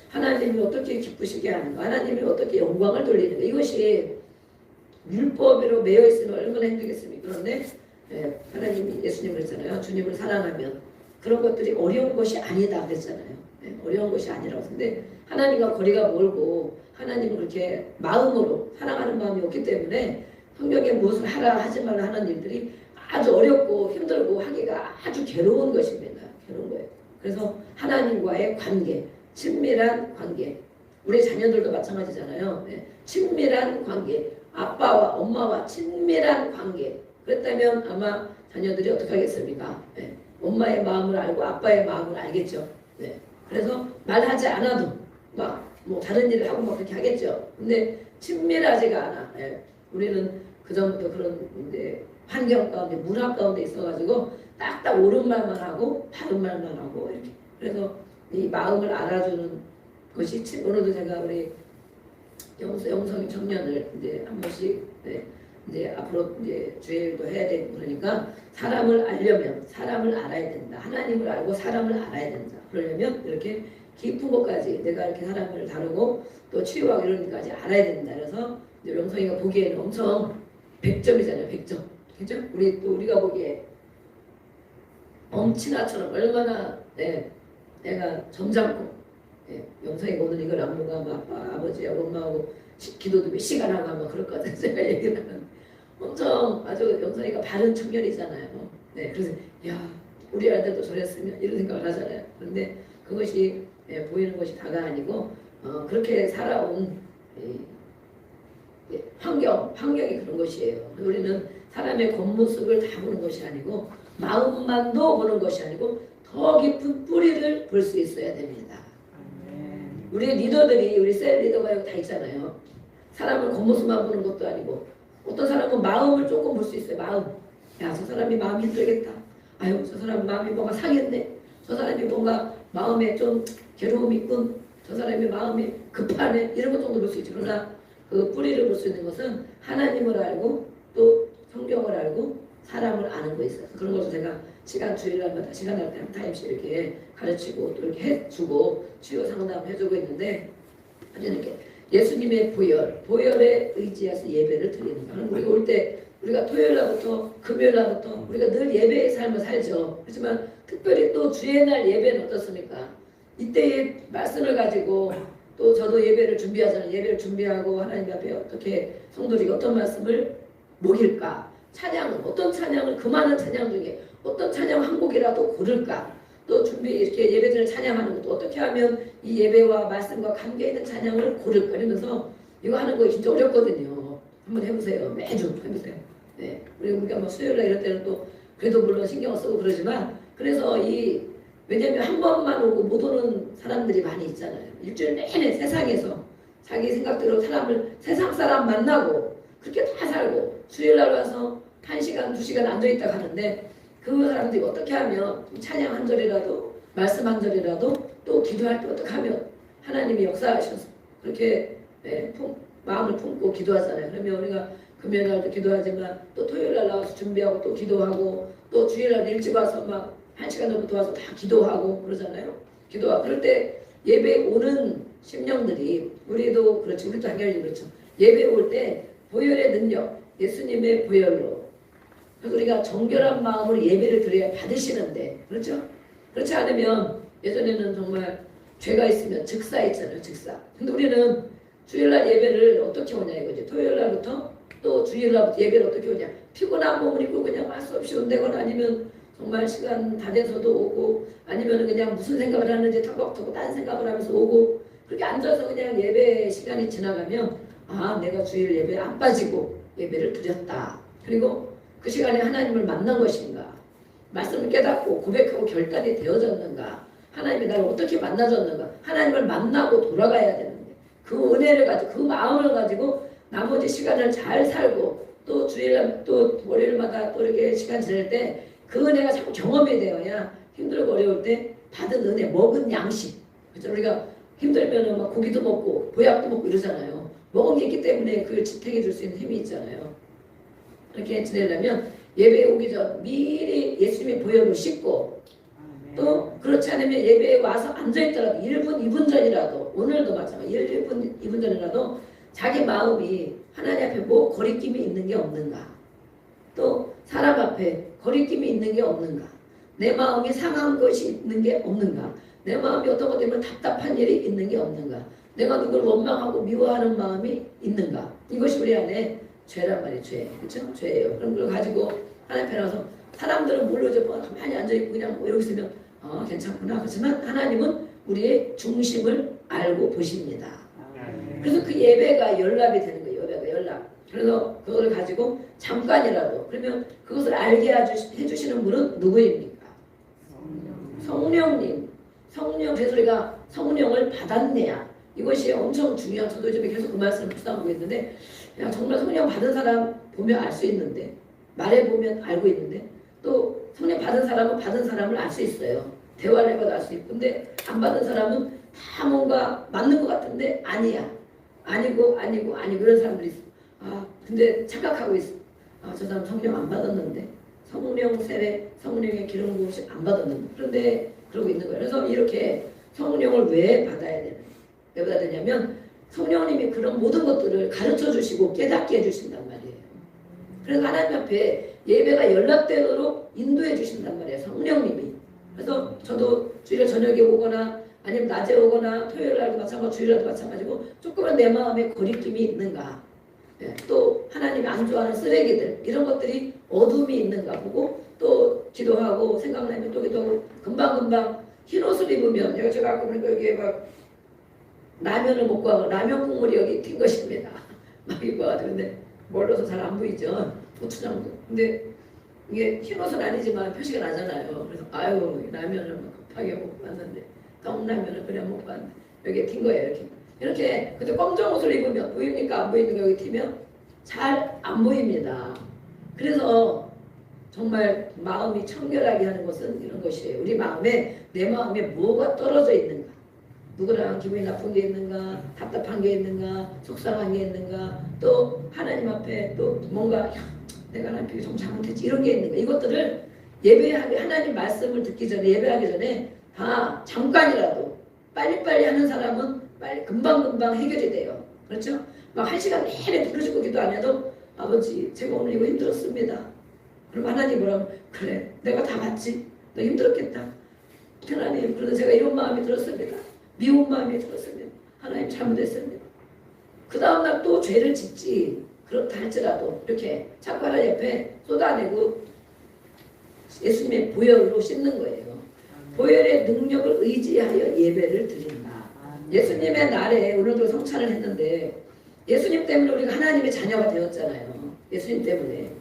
하나님이 어떻게 기쁘시게 하는가, 하나님이 어떻게 영광을 돌리는가. 이것이 율법으로 매여 있으면 얼마나 힘들겠습니까? 그런데 하나님이 예수님 그랬잖아요. 주님을 사랑하면 그런 것들이 어려운 것이 아니다 그랬잖아요. 어려운 것이 아니라고. 근데 하나님과 거리가 멀고 하나님을 그렇게 마음으로 사랑하는 마음이 없기 때문에 성경에 무엇을 하라 하지 말라 하는 일들이 아주 어렵고 힘들고 하기가 아주 괴로운 것입니다. 괴로운 거예요. 그래서 하나님과의 관계, 친밀한 관계. 우리 자녀들도 마찬가지잖아요. 친밀한 관계. 아빠와 엄마와 친밀한 관계. 그랬다면 아마 자녀들이 어떻게 하겠습니까? 엄마의 마음을 알고 아빠의 마음을 알겠죠. 그래서 말하지 않아도 막 뭐 다른 일을 하고 막 그렇게 하겠죠. 근데 친밀하지가 않아. 우리는 그전부터 그런 환경 가운데 문화 가운데 있어가지고 딱딱 옳은 말만 하고 바른 말만 하고 이렇게. 그래서 이 마음을 알아주는 것이 오늘도 제가 우리 영성이 청년을 이제 한 번씩 이제 앞으로 이제 주일도 해야 되고 그러니까 사람을 알려면 사람을 알아야 된다. 하나님을 알고 사람을 알아야 된다. 그러려면 이렇게 깊은 것까지 내가 이렇게 사람을 다루고 또 치유하고 이런 것까지 알아야 된다. 그래서 이제 영성이가 보기에는 엄청 100점이잖아요. 100점. 그죠? 우리가 보기에 엄친아처럼 얼마나 내가 점잖고 영상이가 오늘 이걸 안 보고 아빠 아버지하고 엄마하고 기도도 몇 시간 하고 아마 그럴거든요. 제가 얘기를 하면 엄청 아주 영상이가 바른 청년이잖아요. 그래서 야 우리 아들도 저랬으면 이런 생각을 하잖아요. 그런데 그것이 보이는 것이 다가 아니고 그렇게 살아온 환경이 그런 것이에요. 우리는 사람의 겉모습을 다 보는 것이 아니고 마음만도 보는 것이 아니고 더 깊은 뿌리를 볼 수 있어야 됩니다. 우리 리더들이 우리 셀 리더가 다 있잖아요. 사람을 겉모습만 보는 것도 아니고 어떤 사람은 마음을 조금 볼 수 있어요. 마음. 야, 저 사람이 마음이 힘들겠다. 아유, 저 사람 마음이 뭔가 상했네. 저 사람이 뭔가 마음에 좀 괴로움이 있군. 저 사람이 마음이 급하네. 이런 것 정도 볼 수 있죠. 그러나 그 뿌리를 볼 수 있는 것은 하나님을 알고 또 성경을 알고 사람을 아는 거 있어요. 그런 것을 제가 주일날마다 시간 날 때 한 타임씩 이렇게 가르치고 또 이렇게 해주고 치유 상담 해주고 있는데 이렇게 예수님의 보혈에 의지해서 예배를 드리는 거예요. 우리가 올 때 우리가 토요일 날부터 금요일 날부터 우리가 늘 예배의 삶을 살죠. 그렇지만 특별히 또 주의 날 예배는 어떻습니까? 이때의 말씀을 가지고 또 저도 예배를 준비하잖아요. 예배를 준비하고 하나님 앞에 어떻게 성도들이 어떤 말씀을 먹일까? 찬양은 어떤 찬양을 그 많은 찬양 중에 어떤 찬양 한 곡이라도 고를까? 또 준비 이렇게 예배들을 찬양하는 것도 어떻게 하면 이 예배와 말씀과 관계 있는 찬양을 고를까? 이러면서 이거 하는 거 진짜 어렵거든요. 한번 해보세요. 매주 해보세요. 우리가 뭐 수요일날 이럴 때는 또 그래도 물론 신경 쓰고 그러지만 그래서 왜냐면 한 번만 오고 못 오는 사람들이 많이 있잖아요. 일주일 내내 세상에서 자기 생각대로 세상 사람 만나고 그렇게 다 살고 주일날 와서 1시간, 2시간 앉아있다 가는데 그 사람들이 어떻게 하면 찬양 한 절이라도 말씀 한 절이라도 또 기도할 때 어떻게 하면 하나님이 역사하셔서 그렇게 마음을 품고 기도하잖아요. 그러면 우리가 금요일 날도 기도하지만 또 토요일 날 나와서 준비하고 또 기도하고 또 주일 날 일찍 와서 막 1시간 정도 와서 다 기도하고 그러잖아요. 기도하고 그럴 때 예배 오는 심령들이 우리도 그렇죠. 우리도 당연히 그렇죠. 예배 올 때 보혈의 능력, 예수님의 보혈로 그래서 우리가 정결한 마음으로 예배를 드려야 받으시는데 그렇죠? 그렇지 않으면 예전에는 정말 죄가 있으면 즉사 있잖아요. 즉사. 근데 우리는 주일날 예배를 어떻게 오냐 이거지. 토요일날부터 또 주일날부터 예배를 어떻게 오냐. 피곤한 몸을 입고 그냥 할 수 없이 온다거나 아니면 정말 시간 다 돼서도 오고 아니면 그냥 무슨 생각을 하는지 턱벅턱벅 딴 생각을 하면서 오고 그렇게 앉아서 그냥 예배 시간이 지나가면 아 내가 주일 예배에 안 빠지고 예배를 드렸다. 그리고 그 시간에 하나님을 만난 것인가 말씀을 깨닫고 고백하고 결단이 되어졌는가 하나님이 나를 어떻게 만나줬는가 하나님을 만나고 돌아가야 되는데 그 은혜를 가지고 그 마음을 가지고 나머지 시간을 잘 살고 또 주일 또 월요일마다 또 이렇게 시간 지낼 때 그 은혜가 자꾸 경험이 되어야 힘들고 어려울 때 받은 은혜 먹은 양식 그렇죠? 우리가 힘들면 막 고기도 먹고 보약도 먹고 이러잖아요. 먹은 게 있기 때문에 그걸 지탱해 줄 수 있는 힘이 있잖아요. 이렇게 지내려면 예배에 오기 전 미리 예수님의 보혈로 씻고 또 그렇지 않으면 예배에 와서 앉아있더라도 1분, 2분 전이라도 오늘도 마찬가지 1분, 2분 전이라도 자기 마음이 하나님 앞에 뭐 거리낌이 있는 게 없는가 또 사람 앞에 거리낌이 있는 게 없는가 내 마음이 상한 것이 있는 게 없는가 내 마음이 어떤 것 때문에 답답한 일이 있는 게 없는가 내가 누구를 원망하고 미워하는 마음이 있는가 이것이 우리 안에 죄란 말이에요. 죄. 그렇죠? 죄예요. 그런 걸 가지고 하나님 앞에 나와서 사람들은 모르죠. 가만히 앉아있고 그냥 뭐 이러고 있으면 괜찮구나. 그렇지만 하나님은 우리의 중심을 알고 보십니다. 그래서 그 예배가 연락이 되는 거예요. 예배가 연락. 그래서 그걸 가지고 잠깐이라도 그러면 그것을 알게 해주시는 분은 누구입니까? 성령님. 그래서 우리가 성령을 받았네야. 이것이 엄청 중요한 저도 요즘에 계속 그 말씀을 묵상하고 있는데 야 정말 성령 받은 사람 보면 알 수 있는데 말해보면 알고 있는데 또 성령 받은 사람은 받은 사람을 알 수 있어요. 대화를 해봐도 알 수 있고 근데 안 받은 사람은 다 뭔가 맞는 것 같은데 아니야. 아니고 이런 사람들이 있어. 아 근데 착각하고 있어. 아 저 사람 성령 안 받았는데 성령 세례 성령의 기름 부으심 안 받았는데 그런데 그러고 있는 거예요. 그래서 이렇게 성령을 왜 받아야 되는? 왜 받아야 되냐면 성령님이 그런 모든 것들을 가르쳐 주시고 깨닫게 해주신단 말이에요. 그래서 하나님 앞에 예배가 연락되도록 인도해 주신단 말이에요. 성령님이. 그래서 저도 주일 저녁에 오거나 아니면 낮에 오거나 토요일 날도 마찬가지고 주일날도 마찬가지고 조금은 내 마음에 거리낌이 있는가 또 하나님이 안 좋아하는 쓰레기들 이런 것들이 어둠이 있는가 보고 또 기도하고 생각나면 또 기도하고 금방금방 흰 옷을 입으면 제가 아까 보니까 여기에 막 라면을 먹고 하고 라면 국물이 여기 튄 것입니다. 막 입어가지고 근데 멀어서 잘 안 보이죠. 고추장도. 근데 이게 흰 옷은 아니지만 표시가 나잖아요. 그래서 아유 라면을 막 급하게 먹고 왔는데 떡라면을 그냥 먹고 왔는데 여기에 튄 거예요. 이렇게 근데 검정 옷을 입으면 보입니까? 안 보이는 거 여기 튀면 잘 안 보입니다. 그래서 정말 마음이 청결하게 하는 것은 이런 것이에요. 우리 마음에 내 마음에 뭐가 떨어져 있는가? 누구랑 기분이 나쁜 게 있는가? 답답한 게 있는가? 속상한 게 있는가? 또 하나님 앞에 또 뭔가 내가 하나님께 좀 잘못했지 이런 게 있는가? 이것들을 예배하기 하나님 말씀을 듣기 전에 예배하기 전에 다 잠깐이라도 빨리빨리 하는 사람은 빨리 금방금방 해결이 돼요. 그렇죠? 막 1시간 내내 부르시고 기도 안 해도 아버지 제가 오늘 이거 힘들었습니다. 그럼 하나님 뭐라고 그래 내가 다 봤지 너 힘들었겠다. 하나님 그래도 제가 이런 마음이 들었습니다. 미운 마음이 들었습니다. 하나님 잘못했습니다. 그 다음날 또 죄를 짓지 그렇다 할지라도 이렇게 자꾸 하나님 옆에 쏟아내고 예수님의 보혈로 씻는 거예요. 보혈의 능력을 의지하여 예배를 드린다. 예수님의 날에 오늘도 성찬을 했는데 예수님 때문에 우리가 하나님의 자녀가 되었잖아요. 예수님 때문에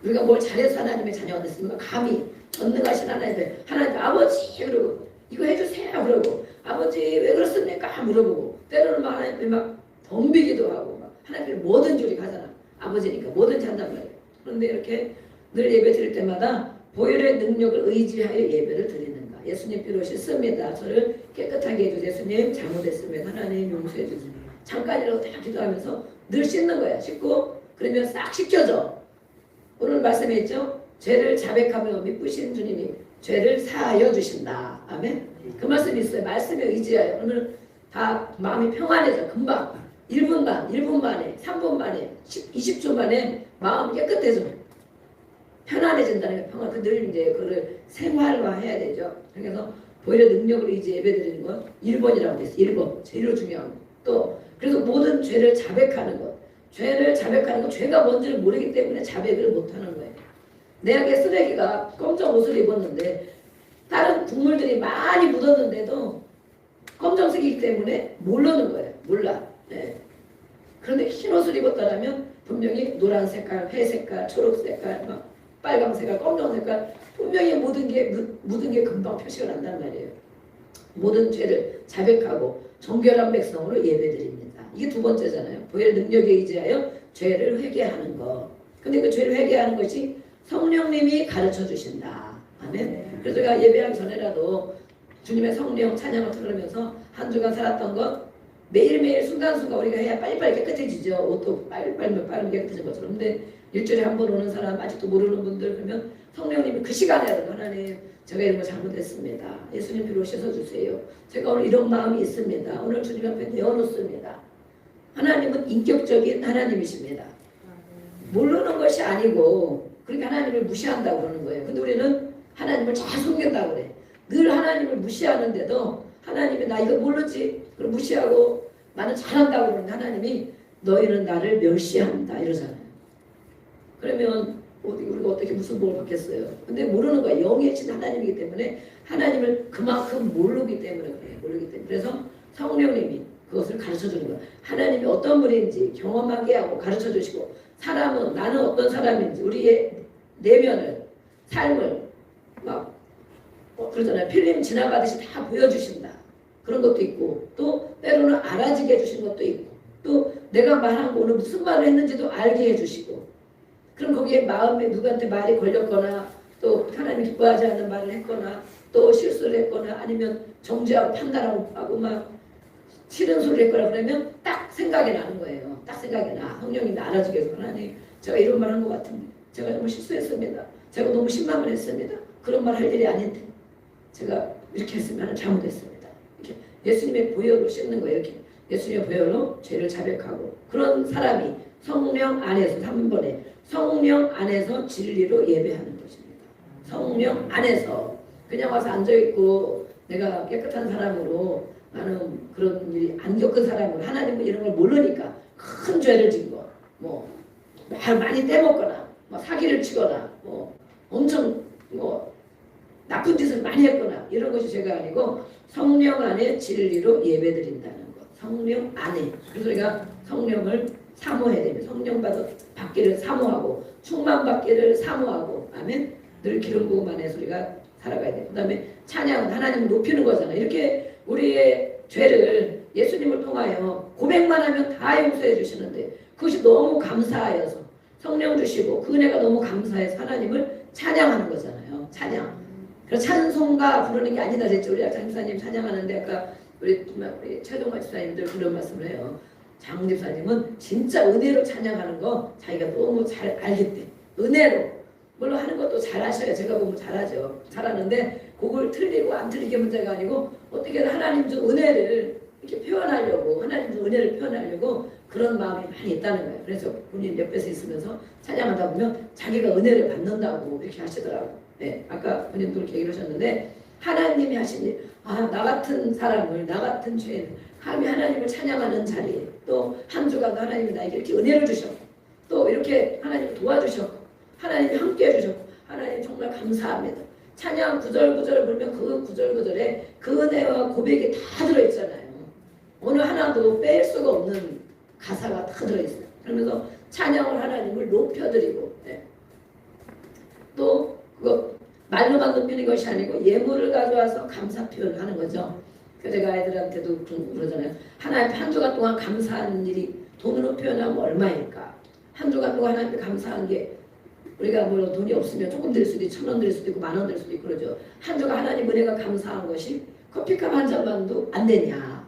우리가 뭘 잘해서 하나님의 자녀가 됐습니까? 감히 전능하신 하나님 아버지 그러고 이거 해주세요 그러고 아버지 왜 그렇습니까? 물어보고 때로는 막 하나님께 막 덤비기도 하고 막 하나님께 뭐든지 우리가 하잖아. 아버지니까 뭐든지 한단 말이에요. 그런데 이렇게 늘 예배 드릴 때마다 보혈의 능력을 의지하여 예배를 드리는가. 예수님 피로 씻습니다. 저를 깨끗하게 해주세요. 예수님 잘못했으면 하나님 용서해 주세요. 잠깐이라도 다 기도하면서 늘 씻는 거야. 씻고 그러면 싹 씻겨져. 오늘 말씀에 있죠. 죄를 자백하며 미쁘신 주님이 죄를 사하여 주신다. 아멘. 그 말씀이 있어요. 말씀에 의지하여 오늘 다 마음이 평안해져. 금방 1분 만에 3분 만에 20초 만에 마음이 깨끗해져. 편안해진다는 게 평안. 늘 이제 그걸 생활화해야 되죠. 그래서 보혈의 능력을 의지 예배드리는 건 1번이라고 돼 있어요. 1번. 제일 중요한 거. 또 그래서 모든 죄를 자백하는 것. 죄를 자백하는 건 죄가 뭔지를 모르기 때문에 자백을 못하는 거예요. 내게 쓰레기가 검정 옷을 입었는데 다른 국물들이 많이 묻었는데도 검정색이기 때문에 모르는 거예요. 몰라. 네. 그런데 흰 옷을 입었다면 분명히 노란 색깔, 회 색깔, 초록 색깔, 막 빨강 색깔, 검정 색깔 분명히 모든 게 묻은 게 금방 표시가 난단 말이에요. 모든 죄를 자백하고 정결한 백성으로 예배드립니다. 이게 두 번째잖아요. 보혈 능력에 의지하여 죄를 회개하는 것. 근데 그 죄를 회개하는 것이 성령님이 가르쳐 주신다. 아멘. 그래서 제가 예배하기 전에라도 주님의 성령 찬양을 들으면서 한 주간 살았던 것 매일매일 순간순간 우리가 해야 빨리빨리 깨끗해지죠. 옷도 빨리 깨끗해진 것처럼. 근데 일주일에 한 번 오는 사람 아직도 모르는 분들 그러면 성령님이 그 시간에라도 하나님 제가 이런 거 잘못했습니다. 예수님 피로 씻어주세요. 제가 오늘 이런 마음이 있습니다. 오늘 주님 앞에 내어놓습니다. 하나님은 인격적인 하나님이십니다. 모르는 것이 아니고 그렇게 하나님을 무시한다고 그러는 거예요. 근데 우리는 하나님을 잘 숨긴다고 그래. 늘 하나님을 무시하는데도 하나님이 나 이거 모르지? 그럼 무시하고 나는 잘한다고 그러는데 하나님이 너희는 나를 멸시한다 이러잖아요. 그러면 우리가 어떻게 무슨 복을 받겠어요? 근데 모르는 거야. 영이신 하나님이기 때문에 하나님을 그만큼 모르기 때문에 그래요. 모르기 때문에. 그래서 성령님이 그것을 가르쳐 주는 거야. 하나님이 어떤 분인지 경험하게 하고 가르쳐 주시고 사람은 나는 어떤 사람인지 우리의 내면을 삶을 막 그러잖아요. 필름 지나가듯이 다 보여주신다. 그런 것도 있고 또 때로는 알아지게 해주신 것도 있고 또 내가 말한 거 오늘 무슨 말을 했는지도 알게 해주시고 그럼 거기에 마음에 누구한테 말이 걸렸거나 또 하나님이 기뻐하지 않는 말을 했거나 또 실수를 했거나 아니면 정죄하고 판단하고 막 싫은 소리를 했거나 그러면 딱 생각이 나는 거예요. 딱 생각이 나. 성령님이 알아주게 해서 하나님 제가 이런 말 한 것 같은데 제가 너무 실수했습니다. 제가 너무 실망을 했습니다. 그런 말 할 일이 아닌데 제가 이렇게 했으면 하나님 잘못했습니다. 이렇게 예수님의 보혈로 씻는 거예요. 이렇게 예수님의 보혈로 죄를 자백하고 그런 사람이 성령 안에서 3번에 성령 안에서 진리로 예배하는 것입니다. 성령 안에서 그냥 와서 앉아있고 내가 깨끗한 사람으로 나는 그런 일이 안 겪은 사람으로 하나님은 이런 걸 모르니까 큰 죄를 진 거, 뭐 말 많이 떼먹거나 뭐 사기를 치거나 뭐 엄청 뭐 나쁜 짓을 많이 했거나 이런 것이 죄가 아니고 성령 안에 진리로 예배드린다는 것. 성령 안에. 그래서 우리가 성령을 사모해야 됩니다. 성령 받기를 사모하고 충만 받기를 사모하고 아멘. 늘 기름 부음 안에서 우리가 살아가야 돼요. 그 다음에 찬양은 하나님을 높이는 거잖아요. 이렇게 우리의 죄를 예수님을 통하여 고백만 하면 다 용서해 주시는데 그것이 너무 감사하여서 성령 주시고 그 은혜가 너무 감사해서 하나님을 찬양하는 거잖아요. 찬양. 그래서 찬송가 부르는 게 아니다 그랬죠. 우리 장집사님 찬양하는데 아까 우리 최동화 집사님들 그런 말씀을 해요. 장 집사님은 진짜 은혜로 찬양하는 거 자기가 너무 잘 알기 때문에 은혜로 물론 하는 것도 잘하셔요. 제가 보면 잘하죠. 잘하는데 그걸 틀리고 안 틀리게 문제가 아니고 어떻게든 하나님 준 은혜를 이렇게 표현하려고 하나님 준 은혜를 표현하려고 그런 마음이 많이 있다는 거예요. 그래서 본인 옆에서 있으면서 찬양하다 보면 자기가 은혜를 받는다고 이렇게 하시더라고요. 네, 아까 본인도 그렇게 얘기를 하셨는데 하나님이 하신 일, 나 같은 사람을 나 같은 죄인 감히 하나님을 찬양하는 자리에 또 한 주간도 하나님이 나에게 이렇게 은혜를 주셨고 또 이렇게 하나님을 도와주셨고 하나님이 함께 해주셨고 하나님 정말 감사합니다. 찬양 구절구절을 부르면 그 구절구절에 그 은혜와 고백이 다 들어있잖아요. 어느 하나도 뺄 수가 없는 가사가 다 들어있어요. 그러면서 찬양을 하나님을 높여드리고 네. 또 그거 말로만 높이는 것이 아니고 예물을 가져와서 감사 표현을 하는 거죠. 그래서 제가 아이들한테도 그러잖아요. 하나님 한 주간 동안 감사한 일이 돈으로 표현하면 얼마일까? 한 주간 동안 하나님께 감사한 게 우리가 뭐 돈이 없으면 조금 드릴 수도 있고 1,000원 드릴 수도 있고 10,000원 드릴 수도 있고 그러죠. 한 주간 하나님 은혜가 감사한 것이 커피값 한 잔만도 안 되냐?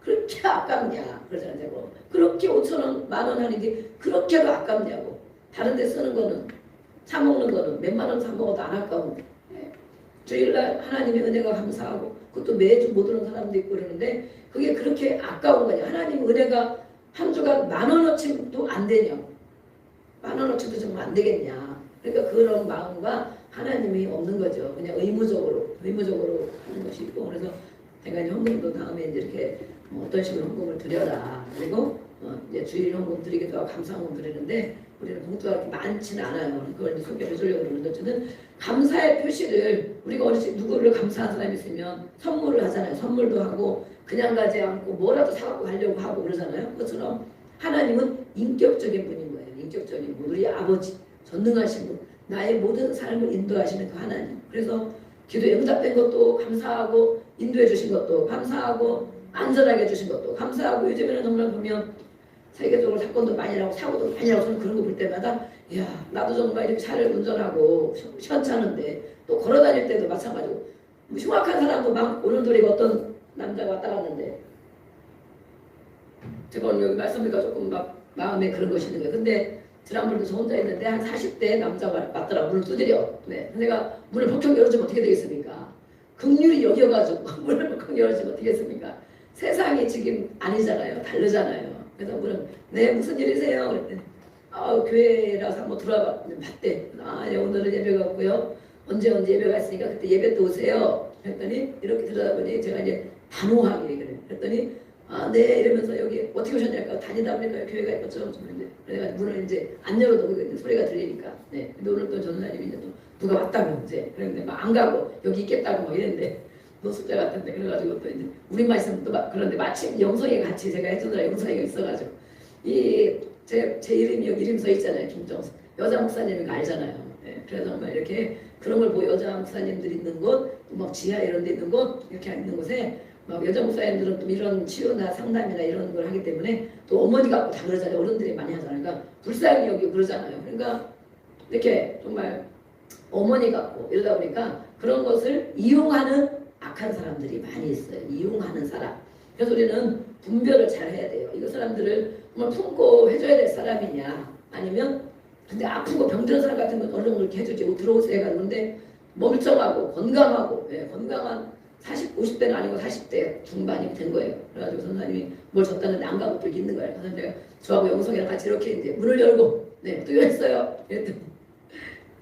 그렇게 아깝냐? 그러잖아요. 제가. 그렇게 5,000원, 10,000원 하는 게 그렇게도 아깝냐고. 다른 데 쓰는 거는 사 먹는 거는 몇만 원 사 먹어도 안 아까운데 네. 주일날 하나님의 은혜가 감사하고 그것도 매주 못 오는 사람도 있고 그러는데 그게 그렇게 아까운 거냐. 하나님 은혜가 한 주간 10,000원어치도 안 되냐고. 10,000원어치도 정말 안 되겠냐. 그러니까 그런 마음과 하나님이 없는 거죠. 그냥 의무적으로 하는 것이 있고 그래서 제가 이제 헌금도 다음에 이제 이렇게 어떤 식으로 헌금을 드려라. 그리고 이제 주일 헌금 드리기도 하고 감사 헌금 드리는데 우리는 봉투가 그렇게 많지는 않아요. 그걸 이제 소개를 해주려고 그러는데 어쨌든 감사의 표시를 우리가 어느 누구를 감사한 사람이 있으면 선물을 하잖아요. 선물도 하고 그냥 가지 않고 뭐라도 사갖고 가려고 하고 그러잖아요. 그것처럼 하나님은 인격적인 분인 거예요. 인격적인 분. 우리 아버지 전능하신 분. 나의 모든 삶을 인도하시는 그 하나님. 그래서 기도에 응답된 것도 감사하고 인도해 주신 것도 감사하고 안전하게 해주신 것도 감사하고 요즘에는 정말 보면 세계적으로 사건도 많이 나고 사고도 많이 나고 저는 그런 거 볼 때마다 야 나도 정말 이렇게 차를 운전하고 시원찮은데 또 걸어다닐 때도 마찬가지고 뭐 흉악한 사람도 막 오는 도리가 어떤 남자가 왔다 갔는데 제가 오늘 여기 말씀드리니까 조금 막 마음에 그런 것이 있는 거예요. 근데 지난번에도 저 혼자 있는데 한 40대 남자가 왔더라. 문을 두드려. 네. 내가 문을 벅벅 열어주면 어떻게 되겠습니까? 긍휼히 여겨가지고 문을 벅벅 열어주면 어떻게 겠습니까? 세상이 지금 아니잖아요. 다르잖아요. 그래서 물은 네 무슨 일이세요? 그랬더니 교회라서 한번 봤대. 예, 오늘은 예배가 없고요. 언제 예배가 있으니까 그때 예배 때 오세요. 그랬더니 이렇게 들여다보니 제가 이제 단호하게 그래. 그랬더니 네 이러면서 여기 어떻게 오셨냐니까 다니다 보니까 교회가 있고 좀 그런데 그래가 문을 이제 안 열어도 소리가 들리니까 네. 근데 오늘 또 전사님이 이제 또 누가 왔다고 이제 그런데 막 안 가고 여기 있겠다고 막 이랬는데 노숙자 같은데 그래가지고 또 이제 우리만 있으면 또 막 그런데 마침 영성이 같이 제가 해주느라 영성이가 있어가지고 제 이름이 여기 이름 써 있잖아요. 김정수 여자 목사님이 알잖아요. 네. 그래서 정말 이렇게 그런 걸 보고 여자 목사님들 있는 곳, 막 지하 이런 데 있는 곳 이렇게 있는 곳에 막 여자 목사님들은 또 이런 치유나 상담이나 이런 걸 하기 때문에 또 어머니 갖고 다 그러잖아요. 어른들이 많이 하잖아요. 그러니까 불쌍히 여기 그러잖아요. 그러니까 이렇게 정말 어머니 같고 이러다 보니까 그런 것을 이용하는 악한 사람들이 많이 있어요. 이용하는 사람. 그래서 우리는 분별을 잘 해야 돼요. 이거 사람들을 정말 품고 해줘야 될 사람이냐 아니면 근데 아프고 병든 사람 같은 건 얼른 그렇게 해주지. 들어오세요 해가지고 근데 멀쩡하고 건강하고 건강한 40, 50대는 아니고 40대 중반이 된 거예요. 그래가지고 선생님이 뭘 줬다는데 안 가고 또 있는 거예요. 그래서 내가 저하고 영성이랑 같이 이렇게 이제 문을 열고 또 열었어요. 그랬더니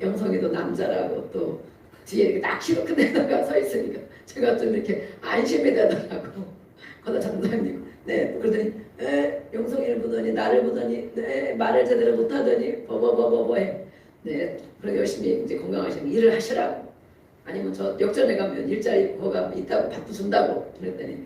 영성이도 남자라고 또 뒤에 이렇게 딱 키로 큰 데다가 서 있으니까 제가 좀 이렇게 안심이 되더라고. 거다 장사님. 그러더니 영성이를 보더니 나를 보더니 말을 제대로 못하더니 버버버버버 해. 그리고 열심히 이제 건강하시면 일을 하시라고. 아니면 저 역전에 가면 일자리 거가 있다고 바쁘신다고 그랬더니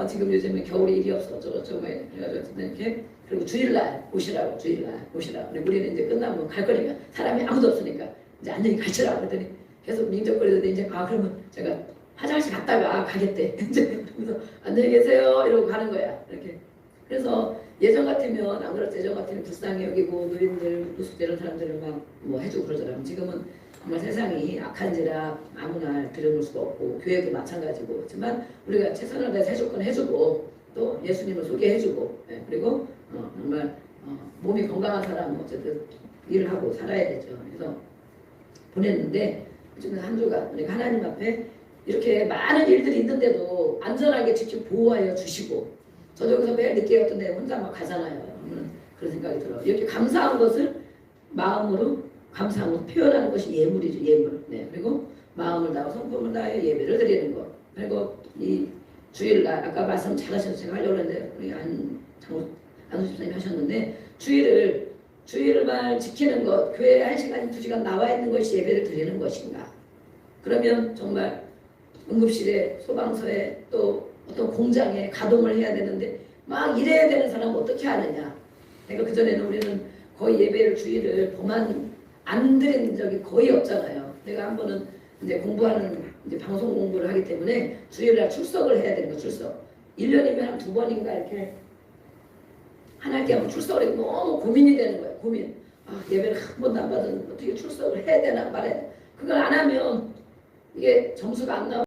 지금 요즘에 겨울에 일이 없어 저거 해. 그래가지고 이렇게 그리고 주일날 오시라고 근데 우리는 이제 끝나면 갈 거니까 사람이 아무도 없으니까 이제 안녕히 가시라고 그랬더니 계속 민적거리더니 이제 그러면 제가 화장실 갔다가 가겠대. 이제 그래서 안녕히 계세요 이러고 가는 거야. 이렇게. 그래서 예전 같으면 안 그렇지. 예전 같으면 불쌍히 여기고 노인들 노숙자 이런 사람들을 막 뭐 해주고 그러잖아요. 지금은 정말 세상이 악한지라 아무나 들여놓을 수가 없고 교회도 마찬가지고 그렇지만 우리가 최선을 다해서 해줄 건 해주고 또 예수님을 소개해주고 그리고 정말 몸이 건강한 사람은 어쨌든 일을 하고 살아야 되죠. 그래서 보냈는데 어쨌든 한 주간 우리가 하나님 앞에 이렇게 많은 일들이 있는데도 안전하게 직접 보호하여 주시고 저도 여기서 매일 늦게 어떤 데 혼자 막 가잖아요. 그런 생각이 들어요. 이렇게 감사한 것을 마음으로 감사함으로 표현하는 것이 예물이죠. 예물. 그리고 마음을 다하고 성품을 다하여 예배를 드리는 것. 그리고 이 주일날 아까 말씀 잘하셔서 제가 하려고 했는데 우리 안수 집사님 하셨는데 주일만 지키는 것, 교회에 1시간, 2시간 나와 있는 것이 예배를 드리는 것인가? 그러면 정말 응급실에, 소방서에 또 어떤 공장에 가동을 해야 되는데 막 일해야 되는 사람은 어떻게 하느냐? 그러니까 그전에는 우리는 거의 예배를 주일을 보만 안 드린 적이 거의 없잖아요. 내가 한 번은 이제 공부하는 이제 방송 공부를 하기 때문에 주일날 출석을 해야 되는 거 출석. 1년이면 한 2번인가 이렇게 한 학기 한번 출석을 해도 너무 고민이 되는 거예요. 고민. 예배를 한 번도 안 받았는데 어떻게 출석을 해야 되나 말해야 돼. 그걸 안 하면 이게 점수가 안 나와.